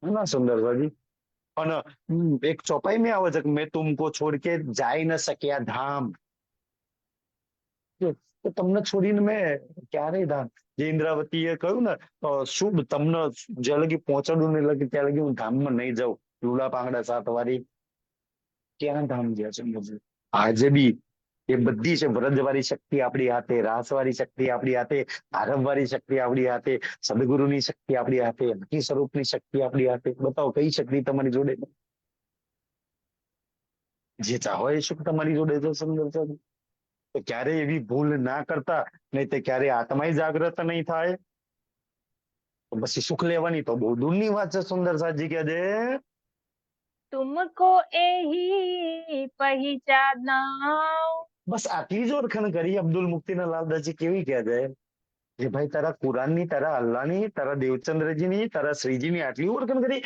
ના સુંદર સાજી. અને એક ચોપાઈ में આવે છે કે મેં તુમકો છોડ કે જાય ન શક્યા ધામ. તો તમને છોડીને મેં ક્યારેય ધામ, જે ઇન્દ્રાવતીએ કહ્યું ને શુભ તમને જ્યાં લગી પહોંચાડું નહીં લગી ત્યાં લગી હું ધામમાં નહીં જાઉં, લુલા પાંગડા સાત વાળી ક્યાં ધામ ગયા છે મુજે. આજે બી એ બધી છે વ્રજવાળી શક્તિ આપણી હાથે, રાસવાળી શક્તિ આપણી હાથે, આરબવાળી શક્તિ આપણી હાથે, સદગુરુની શક્તિ આપણી હાથે, હકી સ્વરૂપની શક્તિ આપણી હાથે. બતાવો કઈ શક્તિ તમારી જોડે? જે ચાહો એ સુખ તમારી જોડે છે સુંદર છે. તો ક્યારે એવી ભૂલ ના કરતા, નહીં તે ક્યારે આત્મા જાગ્રત નહીં થાય. તો પછી સુખ લેવાની તો બહુ દૂરની વાત છે સુંદર સાજી કે છે. तुमको यही पहचाना। બસ આટલી જ ઓળખાણ કરી અબ્દુલ મુક્તિના લાલદાસજી. કેવી કહે છે કે ભાઈ તારા કુરાનની, તારા અલ્લાહની, તારા દેવચંદ્રજીની, તારા શ્રીજીની આટલી ઓળખાણ કરી.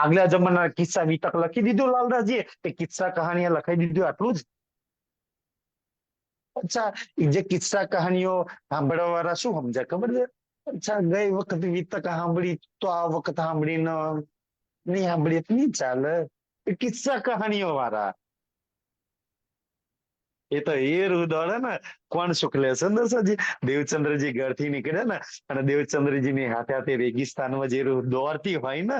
આગલા જમાના કિસ્સા વિતક લખી દીધું લાલદાસજીએ, તે કિસ્સા કહાનીઓ લખાઈ દીધું આટલું જ. અચ્છા, એ જે કિસ્સા કહાનીઓ સાંભળવા વાળા શું સમજ્યા ખબર છે? અચ્છા, ગઈ વખત વિતક સાંભળી તો આ વખત સાંભળીને નહીં સાંભળી તો નહીં ચાલે. એ કિસ્સા કહાનીઓ વાળા એ તો એ રૂ દોડે ને. કોણ શુક્લે સુંદરજી દેવચંદ્રજી ઘરથી નીકળે ને અને દેવચંદ્રજી ની હાથે હાથે રેગિસ્તાનમાં જે રૂ દોડતી હોય ને,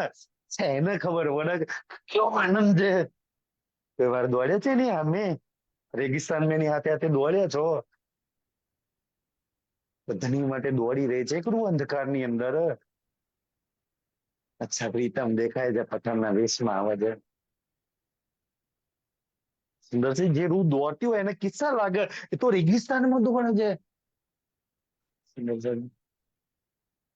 એને ખબર પડે કેવો આનંદ છે. કોઈ વાર દોડે છે ને અમે રેગિસ્તાન માં એની હાથે હાથે દોડ્યા છો. બધાની માટે દોડી રહે છે એક રૂ અંધકારની અંદર. અચ્છા પ્રીતમ દેખાય છે, પઠાણના વેશમાં આવે છે. સુંદરસિંહ જે રૂ દોડતી હોય એને કિસ્સા લાગે, એ તો રેગિસ્તાનમાં દોડે છે. સુંદરસિંહ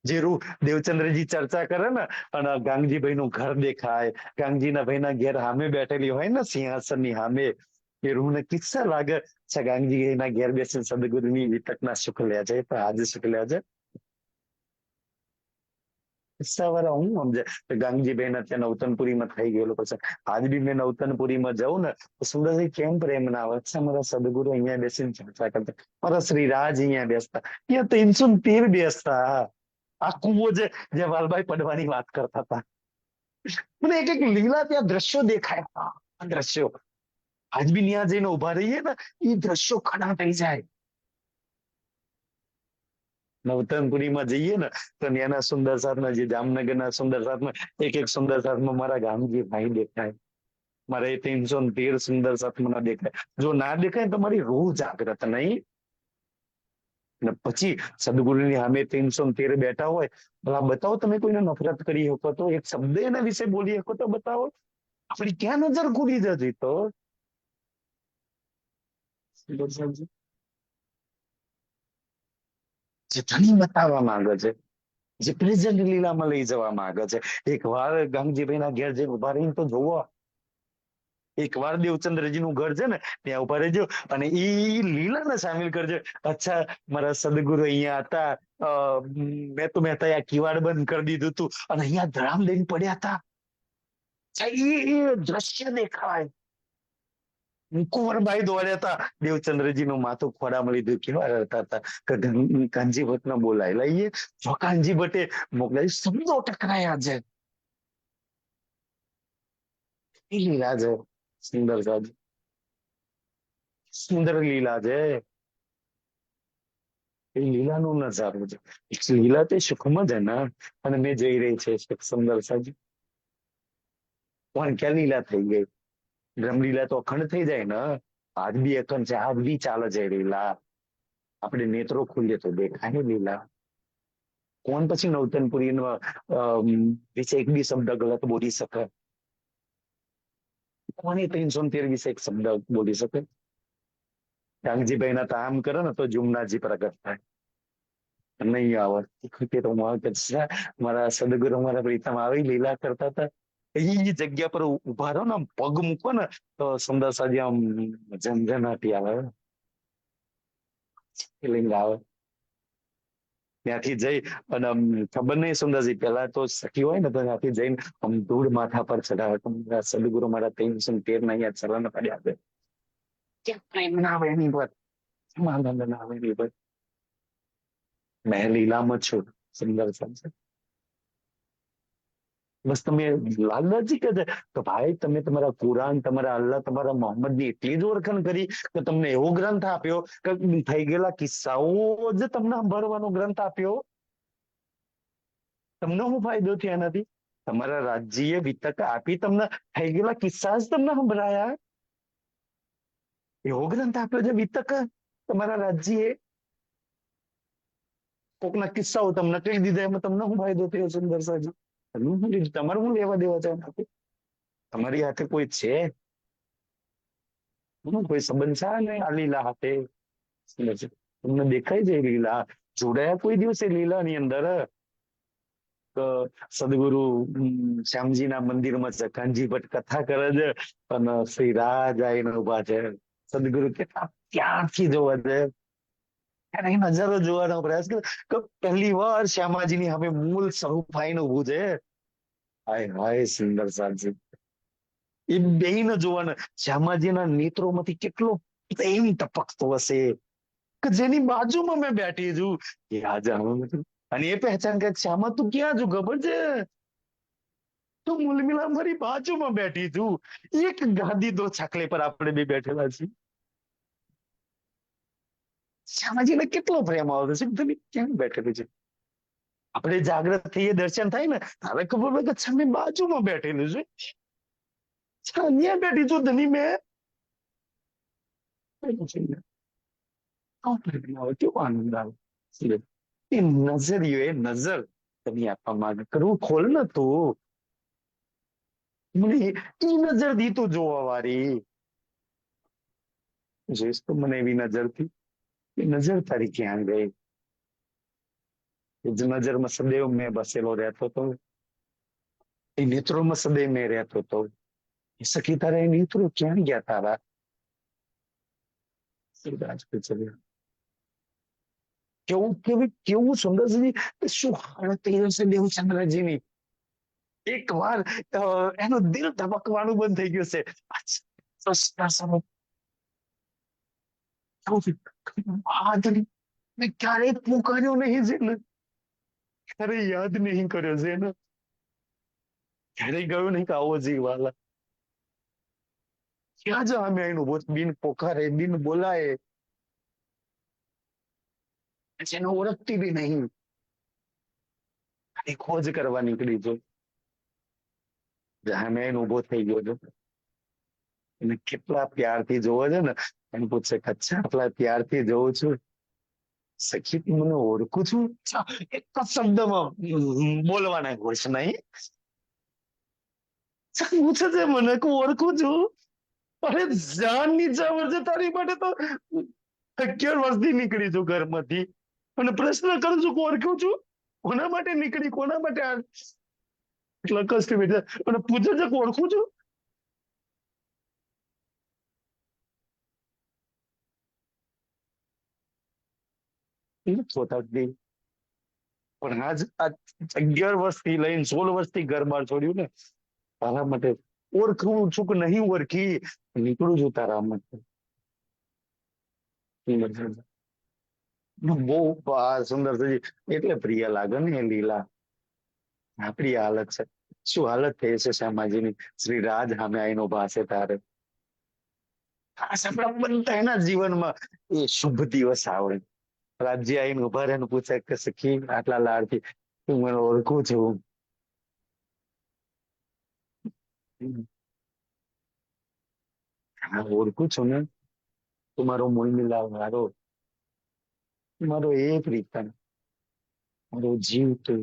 જે રૂ દેવચંદ્રજી ચર્ચા કરે ને અને ગાંગજીભાઈ નું ઘર દેખાય, ગાંગજીના ભાઈના ઘેર સામે બેઠેલી હોય ને સિંહાસન ની સામે, એ રૂ ને કિસ્સા લાગે. અચ્છા ગાંગજી ના ઘેર બેસીને સદગુરુની વિતકના સુખ લે છે, તો આજે સુખ લે છે. કિસ્સા વાળા હું સમજે ગાંગજીભાઈ ને ત્યાં નવતનપુરીમાં થઈ ગયેલું. પછી આજ બી મેં નવતનપુરીમાં જાઉં ને તો સુંદરસિંહ કેમ પ્રેમ ના આવે. અચ્છા મારા સદગુરુ અહીંયા બેસીને ચર્ચા કરતા, મારા શ્રીરાજ અહીંયા બેસતા, અહીંયા 313 બેસતા. આ કુવો જે જે વાલભાઈ પડવાની વાત કરતા હતા, મને એક એક લીલા ત્યાં દ્રશ્યો દેખાય. આ દ્રશ્યો આજ બી ત્યાં જઈને ઉભા રહીએ ને, એ દ્રશ્યો ખડા થઈ જાય. નવતનપુરીમાં જઈએ ને તો ત્યાંના સુંદર સાથમાં, જે જામનગરના સુંદર સાથમાં, એક એક સુંદર સાથમાં મારા ગામજી ભાઈ દેખાય. મારે 313 સુંદર સાથ મને દેખાય. જો ના દેખાય તો મારી રૂહ જાગ્રત નહીં. ને પછી સદગુરુની સામે 313 બેઠા હોય, ભલા બતાવો તમે કોઈને નફરત કરી શકો તો, એક શબ્દ એના વિશે બોલી શકો તો બતાવો. આપણી ક્યાં નજર ખુલી જતી તો. જે ધણી બતાવવા માંગે છે, જે પ્રેઝન્ટ લીલામાં લઈ જવા માંગે છે. એક વાર ગાંગજીભાઈ ના ઘેર જઈને ઉભા રહીને તો જોવો. એક વાર દેવચંદ્રજી નું ઘર છે ને ત્યાં ઉભા રહેજો અને ઈ લીલાને સામેલ કરજો. અચ્છા મારા સદગુરુ અહીંયા હતા, મેં તો મહેતા આ કિવાડ બંધ કરી દીધું હતું અને અહીંયા ધડામ લઈને પડ્યા હતા. એ દ્રશ્ય દેખાય. કુંવરબાઈ દોડ્યા હતા, દેવચંદ્રજી નું માથું ખોડામાં લીધું, કેવા રડતા હતા કે કાનજી ભટ્ટ ને બોલાય લઈએ. જો કાનજી ભટ્ટે મોકલાય, શબ્દો ટકરાયા છે. એ લીલા છે સુંદર સાહેબ, સુંદર લીલા છે. એ લીલાનું નજારું છે. લીલા તે સુખમાં છે ને, અને મેં જઈ રહી છે સુંદર સાહેબ. પણ ક્યાં લીલા થઈ ગઈ? બ્રહ્મલીલા તો અખંડ થઈ જાય ને. આજ બી અખંડ છે, આજ બી ચાલે છે લીલા. આપણે નેત્રો ખુલીએ તો દેખાય લીલા. કોણ પછી નવતનપુરી વિશે એક બી શબ્દ ગલત બોલી શકે? કોને 313 વિશે એક શબ્દ બોલી શકે? ગાંગજીભાઈ ના તામ કરે ને તો જુમનાજી પ્રગટ થાય. નહીં આવે તો મારા સદગુરુ મારા પ્રીતમ આવી લીલા કરતા હતા. એ જગ્યા પર ઉભા રહો ને, પગ મૂકો ને તો સુંદર સાજી આમ ઝંઝનાટી આવે, ફિલિંગ આવે. ત્યાંથી જઈ અને ખબર નહીં સુંદરજી, પેલા તો સખી હોય ને તો ત્યાંથી જઈને આમ ધૂળ માથા પર ચડાવે. સદગુરુ મારા 313 ના અહીંયા ચરણ પડ્યા છે. ક્યાં પ્રેમ ના આવે એની પર, આનંદ ના આવે એની પર. મેં લીલામાં છું સુંદર સાહેબ. બસ તમે લાલજી કે તો ભાઈ તમે તમારા કુરાન, તમારા અલ્લાહ, તમારા મોહમ્મદની એટલી જ ઓળખાણ કરી કે તમને એવો ગ્રંથ આપ્યો કે થઈ ગયેલા કિસ્સાઓ જ તમને સાંભળવાનો ગ્રંથ આપ્યો. તમને શું ફાયદો થયો એનાથી? તમારા રાજ્યએ વિતક આપી તમને થઈ ગયેલા કિસ્સા જ તમને સંભળાયા. એવો ગ્રંથ આપ્યો છે વિતક તમારા રાજ્યએ. કોકના કિસ્સાઓ તમને કહી દીધા, એમાં તમને શું ફાયદો થયો સુંદરસાજી? તમારે શું લેવા દેવા છે એનાથી? તમારી હાથે કોઈ છે? કોઈ સંબંધ છે ને આ લીલા હાથે? તમને દેખાય છે લીલા? જોડાયા કોઈ દિવસે લીલા ની અંદર? સદગુરુ શ્યામજીના મંદિરમાં કાનજી ભટ્ટ કથા કરે છે અને શ્રી રાજ આવીને ઉભા છે. સદગુરુ કેટલા ત્યારથી જોવા છે, એની નજરો જોવાનો પ્રયાસ કરે કે પહેલી વાર શ્યામાજીની સામે મૂળ સ્વરૂપ આવીને ઉભું છે. હાય હાય સુંદર સાજી, એ બેયને જોવાના. શ્યામાજીના નેત્રોમાંથી કેટલો પ્રેમ ટપકતો હશે કે જેની બાજુમાં મેં બેઠી છું એ આજે અને એ પહેચાન કે શ્યામા તું ક્યાં છું ખબર છે? તું મુલમિલા મારી બાજુમાં બેઠી છું. એક ગાદી દો છાકલે પર આપણે બે બેઠેલા છીએ. શ્યામાજીને કેટલો પ્રેમ આવતો છે, તમે ક્યાં બેઠેલું છે? આપણે જાગ્રત થઈએ, દર્શન થાય ને તારે ખબર હોય કે સામે બાજુમાં બેઠેલું છે. અહીંયા બેઠી છું ધની મેં. કેવો આનંદ આવે એ નજરિયો, એ નજર તમે આપવા માંગે કરવું ખોલ ને તું. મને એ નજર દી તું જોવા વાળી. જોઈશ તો મને એવી નજરથી, એ નજર તારી ક્યાં ગઈ? એ જ નજરમાં સદૈવ મેં બસેલો રહેતો હતો, એ નેત્રોમાં સદૈવ મેં રહેતો હતો. એ સખી તારા એ નેત્રો ક્યાં ગયા તારા? કેવું કેવું કેવું સુંદર છે. શું હાલત થઈ જશે દેવચંદ્રજીની? એક વાર એનું દિલ ધબકવાનું બંધ થઈ ગયું છે. મેં ક્યારેય પુકાર્યો નહીં છે ને, ક્યારે યાદ નહીં કર્યો છે ને, ક્યારેય ગયો નહીં કે આવો જીવાલા ક્યાં જ અમે એનું બિન પોકારે, બિન બોલાય, જેને ઓળખતી બી નહીં, ખાલી ખોજ કરવા નીકળી છું. જ્યાં મેં ઉભો થઈ ગયો છું, એને કેટલા પ્યારથી જોવો છે ને, એને પૂછે કે અચ્છા આટલા પ્યારથી જોઉં છું, સખી તું મને ઓળખું છું? એક જ શબ્દમાં બોલવાના ઘોષ નહીં, પૂછે છે મને કે ઓળખું છું? અરે જાન ની ચાવર છે તારી માટે તો 11 વર્ષથી નીકળી છું ઘરમાંથી અને પ્રશ્ન કરું છું કે ઓળખું છું? કોના માટે નીકળી, કોના માટે એટલા કષ્ટ બેઠા અને પૂછે છે કે ઓળખું છું? પણ આજ 11 વર્ષથી લઈને 16 વર્ષથી ઘર બહાર છોડ્યું ને તારા માટે. ઓળખું છું કે નહીં ઓળખી, નીકળું છું તારા માટે. બહુ સુંદર થઈ, એટલે પ્રિય લાગે ને એ લીલા. આપણી હાલત છે, શું હાલત થઈ છે શ્યામાજીની? શ્રી રાજ સામે આવીને ઉભા છે તારે. આપણા બનતા એના જીવનમાં એ શુભ દિવસ આવડે. રાજ્ય આવીને ઉભા રહે ને પૂછે કે સખી આટલા લાડથી તું મને ઓળખું છું? હા ઓળખું છું ને, તું મારો મૂળ મિલાવ મારો, મારો એક રીતન, મારો જીવ તું,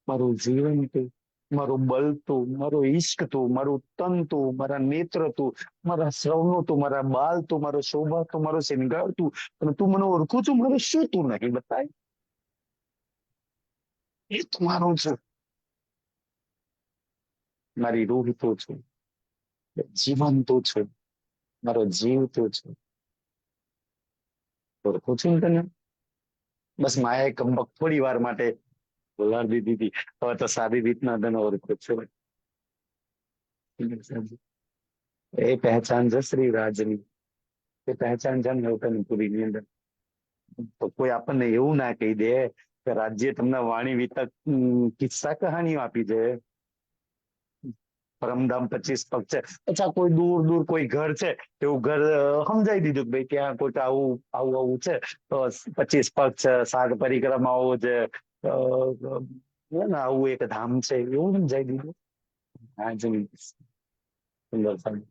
મારું જીવન તું, મારું બલ તું, મારો ઈશ્ક તું, મારું તન તું, મારા નેત્ર તું, મારા શ્રવણો તું, મારા બાલ તું, મારો શોભા તું, મારો શિંગાર તું. અને તું મને ઓળખું છું? મારે શું તું નહીં બતાય? એ તમારું છે. મારી રૂહ તું છું, જીવન તું છું, મારો જીવ તું છું. ઓળખું છું ને તને? બસ માયા કંબક થોડી વાર માટે બોલાવી દીધી, હવે તો સારી રીતના તને ઓળખું છું. એ પહેચાન છે શ્રી રાજની, એ પહેચાન છે નવતનપુરી ની અંદર. તો કોઈ આપણને એવું ના કહી દે કે રાજ્ય તમને વાણી વિતક કિસ્સા કહાનીઓ આપી છે. પરમધામ 25 પગ છે. અચ્છા કોઈ દૂર દૂર કોઈ ઘર છે, એવું ઘર સમજાઈ દીધું કે ભાઈ ત્યાં કોઈક આવું આવું આવું છે, તો 25 પગ છે, 7 પરિક્રમાઓ છે, ને આવું એક ધામ છે, એવું સમજાઈ દીધું. હા જી, સુંદર સાહેબ.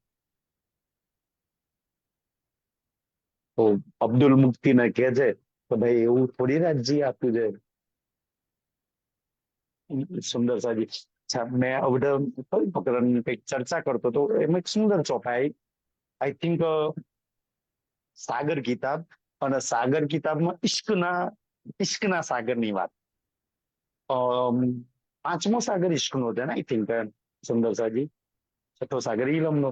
તો અબ્દુલ મુફ્તી ને કે છે તો ભાઈ એવું થોડી રાજ્ય આપ્યું છે. સુંદર સાજી. અચ્છા મેં અવડે કઈ પ્રકરણની કંઈક ચર્ચા કરતો તો એમાં એક સુંદર ચોપાઈ, આઈ થિંક સાગર કિતાબ, અને સાગર કિતાબમાં ઇશ્કના સાગરની વાત. પાંચમો સાગર ઇશ્કનો છે ને આઈ થિંક, સુંદર સાજી. છઠ્ઠો સાગર ઈલમનો,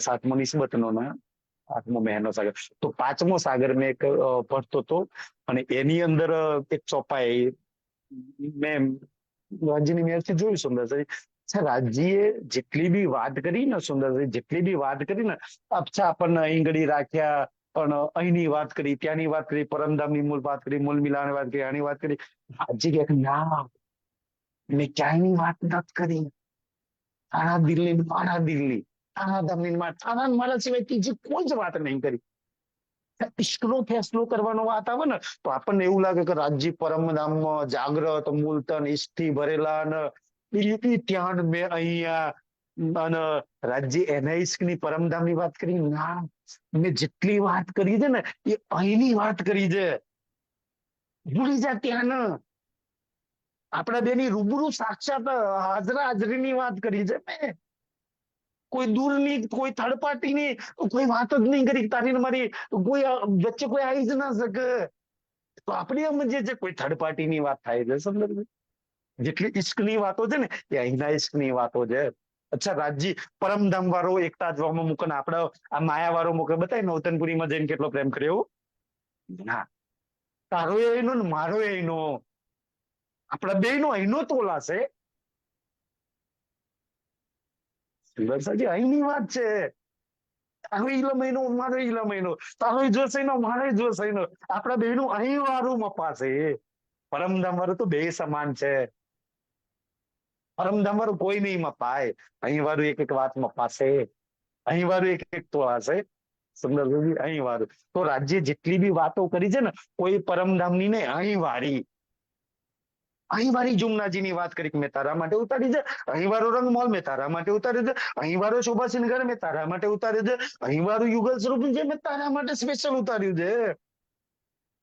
સાતમો નિસ્બતનો ને આઠમો મહેરનો સાગર. તો પાંચમો સાગર મેં એક પઢતો હતો, અને એની અંદર એક ચોપાઈ મેં રાજ્યની મેરથી જોયું સુંદરભાઈ. અચ્છા રાજ્યએ જેટલી બી વાત કરી ને સુંદરભાઈ, જેટલી બી વાત કરી ને, અચ્છા આપણને અહીં ઘડી રાખ્યા, પણ અહીંની વાત કરી, ત્યાંની વાત કરી, પરમધામની મૂળ વાત કરી, મૂળ મિલાની વાત કરી, આની વાત કરી. રાજ્ય કે ના, મેં ક્યાંયની વાત નથી કરી. તારા દિલની મારા દિલની, તારા ધામની તારા મારા સિવાય ત્રીજી કોઈ જ વાત નહીં કરી. ઇશ્કનો ફેસલો કરવાનો વાત આવે ને, તો આપણને એવું લાગે કે રાજ્ય પરમધામમાં જાગ્રત મૂલતન ઇષ્ટથી ભરેલા ને ત્યાં મેં અહીંયા, અને રાજ્ય એના ઇશ્કની પરમધામની વાત કરી. ના, મેં જેટલી વાત કરી છે ને એ અહીંની વાત કરી છે. ભૂલી જા ત્યાં ને આપણા બેની રૂબરૂ સાક્ષાત હાજરીની વાત કરી છે મેં. કોઈ દૂરની, કોઈ થર્ડ પાર્ટીની કોઈ વાત જ નહીં કરી. તારી ને મારી કોઈ વચ્ચે કોઈ આવી જ ના શકે. તો આપણે સમજીએ છીએ કોઈ થર્ડ પાર્ટીની વાત થાય છે. સમજ, જેટલી ઇશ્કની વાતો છે ને એ અહીંના ઇશ્કની વાતો છે. અચ્છા રાજજી પરમધામ વાળો એકતા જોવામાં મૂકે ને આપડે આ માયા વાળો મૂકે, બતાય નવતનપુરીમાં જઈને કેટલો પ્રેમ કર્યો. ના, તારો એનો ને મારો એનો, આપણા બે નો અહીંનો તોલાશે. સુંદરસાજી અહીંની વાત છે. તારો ઈલો મહિનો મારો ઈલો મહિનો, તારો જોશે નો મારો જોશે નો, આપણા બે નું અહીં વાળું મપાશે. પરમધામ વાળું તો બે સમાન છે. પરમધામ વાળું કોઈ નહીં મપાય. અહીં વાળું એક એક વાત મપાશે, અહીં વાળું એક એક તોલાશે. સુંદરજી અહીં વાળું તો રાજ્ય જેટલી બી વાતો કરી છે ને, કોઈ પરમધામની ને અહીં વાળી. અહીં વાળી જુમનાજીની વાત કરી મેં તારા માટે ઉતારી છે. અહીં વાળો રંગમોલ મેં તારા માટે ઉતાર્યો છે. અહીં વાળો શોભાસિનગર મેં તારા માટે ઉતાર્યો છે. અહીં વાળું યુગલ સ્વરૂપ છે મેં તારા માટે સ્પેશિયલ ઉતાર્યું છે.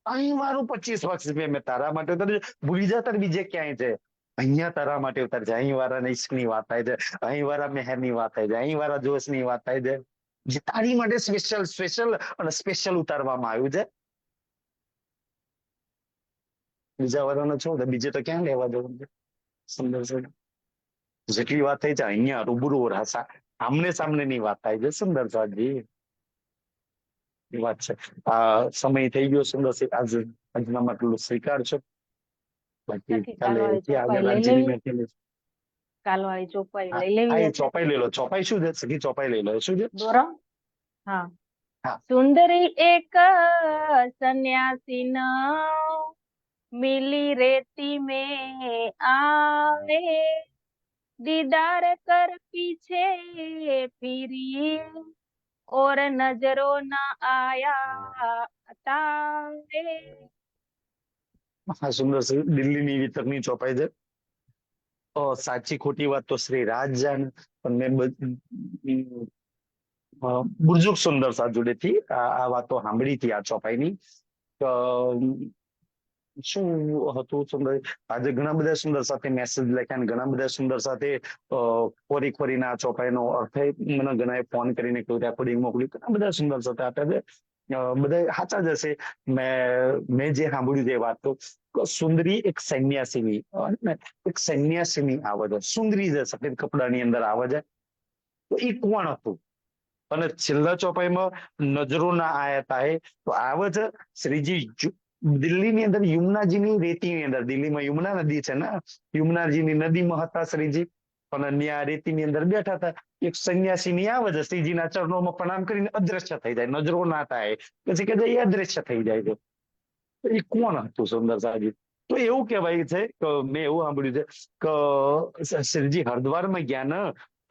અહીં વાળું 25 વર્ષ મેં તારા માટે ઉતાર્યું છે. ભૂલી જા તાર બીજે ક્યાંય છે. અહીંયા તારા માટે ઉતારે છે. અહીં વાળા ઇશ્કની વાત થાય છે, અહીં વાળા મેહરની વાત થાય છે, અહીં વાળા જોશની વાત થાય છે. જે તારી માટે સ્પેશિયલ અને સ્પેશિયલ ઉતારવામાં આવ્યું છે. બીજા વાળાનો છો તો બીજે તો ક્યાં લેવા જવું છે. સુંદર છે. જેટલી વાત થઈ છે અહીંયા રૂબરૂ રાસા આમને સામને ની વાત થાય છે. સુંદર સાજી વાત છે. આ સમય થઈ ગયો સુંદર છે. આજના માટે સ્વીકાર છે. બાકી નક્કી કાલે કાલવાળી ત્યાં આગળ ચોપાઈ લઈ રાજ્યની લેવી, મેં કાલવાળી ચોપાઈ હા, લઈ હા, લેવી એ એટલે ચોપાઈ લઈ લો. ચોપાઈ શું છે? સગી ચોપાઈ લઈ લો. શું છે? દોરો. હા, હા, સુંદરી એક સન્યાસી ન मिली रेती में आवे, दीदार कर पीछे फिरी और नजरों ना आया तावे. હા, સુંદર છે. દિલ્હીની વિતરની ચોપાઈ છે. સાચી ખોટી વાત તો શ્રી રાજ જાણે, પણ મેં બુર્જુક સુંદર સા જોડેથી આ વાતો સાંભળી હતી આ ચોપાઈની. શું હતું સુંદર, આજે ઘણા બધા સુંદર સાથે મેસેજ લખ્યા ને ઘણા બધા સુંદર સાથે ખોરીને આ ચોપાઈનો અર્થ મને ઘણા ફોન કરીને કહ્યું રેકોર્ડિંગ મોકલ્યું. ઘણા બધા સુંદર સાથે આપ્યા છે. બધા સાચા જ હશે. મેં જે સાંભળ્યું તે વાત તો સુંદરી એક સંન્યાસીની, એક સંન્યાસીની આવે છે. સુંદરી છે, સફેદ કપડાની અંદર આવે છે. તો એ કોણ હતું? અને છેલ્લા ચોપાઈમાં નજરો ના આયા હે તો આવે છે શ્રીજી દિલ્હીની અંદર યમુનાજીની રેતીની અંદર. દિલ્હીમાં યમુના નદી છે ને, યમુનાજીની નદીમાં હતા શ્રીજી, અને ત્યાં રેતીની અંદર બેઠા હતા. એક સંન્યાસીની આવે છે, શ્રીજીના ચરણોમાં પ્રણામ કરીને અદ્રશ્ય થઈ જાય, નજરો ના થાય. પછી કે એ અદ્રશ્ય થઈ જાય છે. એ કોણ હતું સુંદર સાજી? તો એવું કહેવાય છે કે મેં એવું સાંભળ્યું છે કે શ્રીજી હરિદ્વારમાં ગયા ને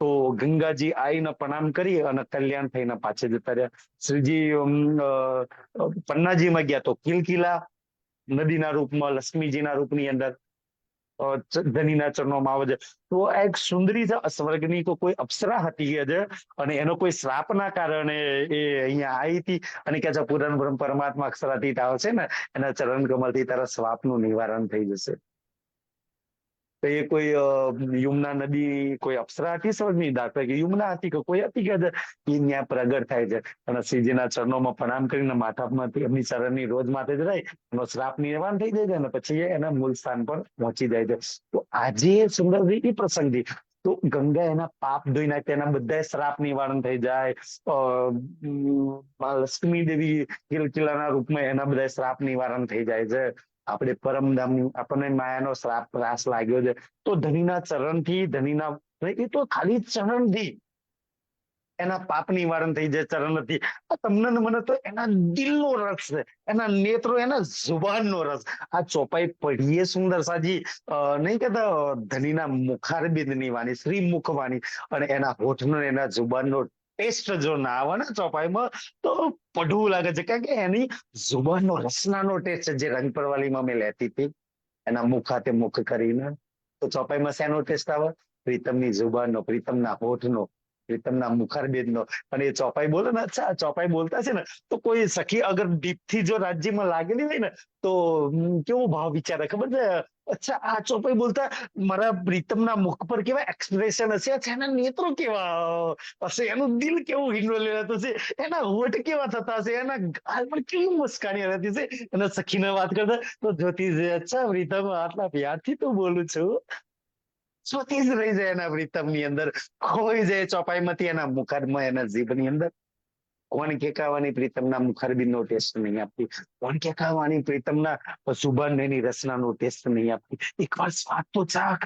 તો ગંગાજી આવીને પ્રણામ કરી અને કલ્યાણ થઈને પાછા જતા રહ્યા. શ્રીજી પન્નાજીમાં ગયા તો કિલકિલા નદીના રૂપમાં લક્ષ્મીજીના રૂપની અંદર ધનીના ચરણોમાં આવે છે. તો આ એક સુંદરી છે, સ્વર્ગની તો કોઈ અપ્સરા હતી છે અને એનો કોઈ શ્રાપના કારણે એ અહીંયા આવી હતી અને કે છે પૂરણ બ્રહ્મ પરમાત્મા અક્ષરાતીત આવશે ને એના ચરણ કમળથી તારા શ્રાપનું નિવારણ થઈ જશે. તો એ કોઈ યમુના નદી કોઈ અપ્સરા હતી સ્વર્ગની, દાખલા કે યમુના હતી કે કોઈ હતી કે એ ત્યાં પ્રગટ થાય છે અને શ્રીજીના ચરણોમાં પ્રણામ કરીને માથામાંથી એમની ચરણની રોજ માથે જ રહી એનો શ્રાપ નિવારણ થઈ જાય છે અને પછી એના મૂળ સ્થાન પર પહોંચી જાય છે. તો આજે સુંદરજી એ પ્રસંગથી તો ગંગા એના પાપ ધોઈ નાખે, એના બધા શ્રાપ નિવારણ થઈ જાય. લક્ષ્મી દેવી કિલકિલાના રૂપમાં એના બધા શ્રાપ નિવારણ થઈ જાય છે. આપણે પરમધામ આપણને માયાનો શ્રાપ ત્રાસ લાગ્યો છે તો ધનીના ચરણથી ધનીના એ તો ખાલી ચરણથી એના પાપ નિવારણ થઈ જાય ચરણથી. તમને ને મને તો એના દિલનો રસ છે, એના નેત્રો, એના જુબાનનો રસ. આ ચોપાઈ પઢીએ સુંદર સાજી નહીં કહેતા ધનીના મુખારબિંદની વાણી, શ્રીમુખ વાણી અને એના હોઠનો એના જુબાનનો ટેસ્ટ જો ના આવે ને ચોપાઈમાં તો પડવું લાગે છે, કારણ કે એની જુબાનનો રસનાનો ટેસ્ટ જે રંગપરવાલીમાં મેં લેતી હતી એના મુખાતે મુખ કરીને, તો ચોપાઈમાં શેનો ટેસ્ટ આવે? પ્રીતમની જુબાનનો, પ્રીતમના હોઠનો, પ્રીતમના મુખારબિંદનો. અને એ ચોપાઈ બોલે ને, અચ્છા ચોપાઈ બોલતા છે ને તો કોઈ સખી અગર દીપથી જો રાજ્યમાં લાગેલી હોય ને તો કેવો ભાવ વિચારે ખબર છે? અચ્છા આ ચોપાઈ બોલતા મારા પ્રીતમના મુખ પર કેવા એક્સપ્રેશન હશે, અચ્છા એના નેત્રો કેવા હશે, એનું દિલ કેવું હિંડોલેલું હશે, એના હોઠ કેવા થતા હશે, એના ગાલ પર કેવી મુસ્કાની રહેતી છે. અને સખીને વાત કરતા તો જોતી છે, અચ્છા પ્રીતમ આટલા પ્યારથી તો બોલું છું. જોતી જ રહી જાય એના પ્રીતમની અંદર, ખોઈ જાય ચોપાઈમાંથી એના મુખારમાં, એના જીભની અંદર. કોણ કેકાવાની પ્રીતમના મુખારબિંદનો ટેસ્ટ નહીં આપતી, કોણ કેકાવાની પ્રીતમના સુબાનની રસનાનો ટેસ્ટ નહીં આપતી. એકવાર સ્વાદ તો ચાખ.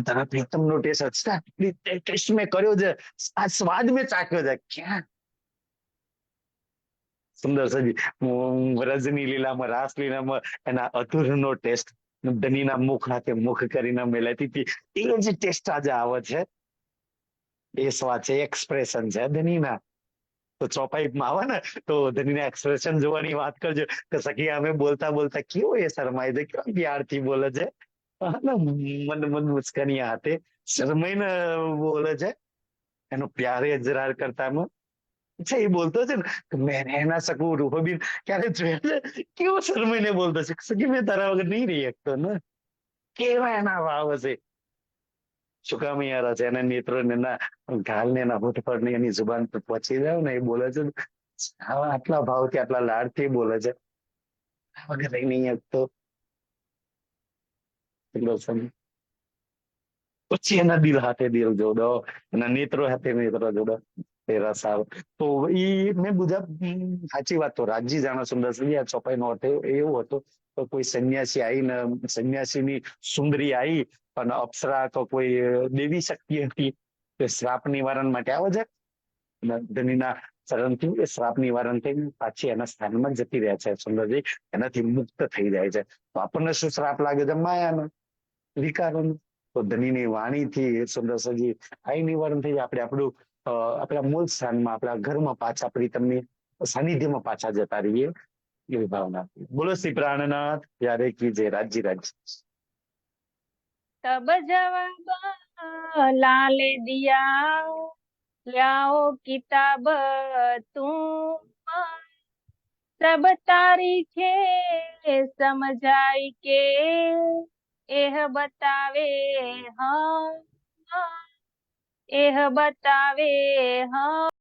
તારા પ્રીતમનો ટેસ્ટ મેં કર્યો છે, આ સ્વાદ મેં ચાખ્યો છે. ક્યાં સુંદર સજી વ્રજની લીલામાં, રાસલીલામાં એના અધૂરનો ટેસ્ટ ધનીના મુખ હાથે મુખ કરીને મેં લેતી હતી. એ જે ટેસ્ટ આજે આવે છે એ સ્વાદ છે, એક્સપ્રેશન છે ધનીના. તો ચોપાઈમાં આવે ને તો ધનીના એક્સપ્રેશન જોવાની વાત કરજો કે સખી અમે બોલતા બોલતા કેવો એ શરમાય છે, કેવા પ્યારથી બોલે છે, મન મન મુસ્કાની હાથે શરમાઈને બોલે છે, એનો પ્યારે અજરાર કરતામાં. અચ્છા એ બોલતો છે ને મેં એના શકું રૂપબીન ક્યારે જોયા છે કેવો શરમાઈને બોલતો છે, સખી મેં તારા વગર નહીં રહી શકતો ને. કેવા એના ભાવ હશે, શું કામ યાર છે એના નેત્રો ને એના ગાલ ને એના હોઠ પર ને એની જુબાન પર પહોંચી જાવ ને એ બોલે છે આટલા ભાવથી આટલા લાડથી બોલે છે, વગર રહી નહીં શકતો. પછી એના દિલ હાથે દિલ જોડો, એના નેત્રો હાથે નેત્રો જોડો. રસ આવે તો ઈ મેં બધા સાચી વાત. તો રાજજી જાણે સુંદર આ ચોપાઈ નો અર્થ એવો હતો તો કોઈ સન્યાસી આવીને સન્યાસીની સુંદરી આવી અને અપ્સરા તો કોઈ દેવી શક્તિ હતી તો શ્રાપ નિવારણ માટે આવે છે અને ધનીના ચરણથી એ શ્રાપ નિવારણ થઈ પાછી એના સ્થાનમાં જતી રહ્યા છે સુંદરજી, એનાથી મુક્ત થઈ જાય છે. તો આપણને શું શ્રાપ લાગે છે? માયાનો, વિકારોનો. તો ધનીની વાણીથી સુંદર સજી આ નિવારણ થઈ જાય. આપણે આપણું આપણા મૂળ સ્થાનમાં, આપણા ઘરમાં પાછા પ્રીતમની સાનિધ્યમાં પાછા જતા રહીએ એવી ભાવના. બોલો શ્રી પ્રાણનાથ ત્યારે કી જય. રાજજી રાજજી. तब जवाब लाले दिया लाओ किताब तुम सब तारीखे समझाई के एह बतावे हम एह बतावे हम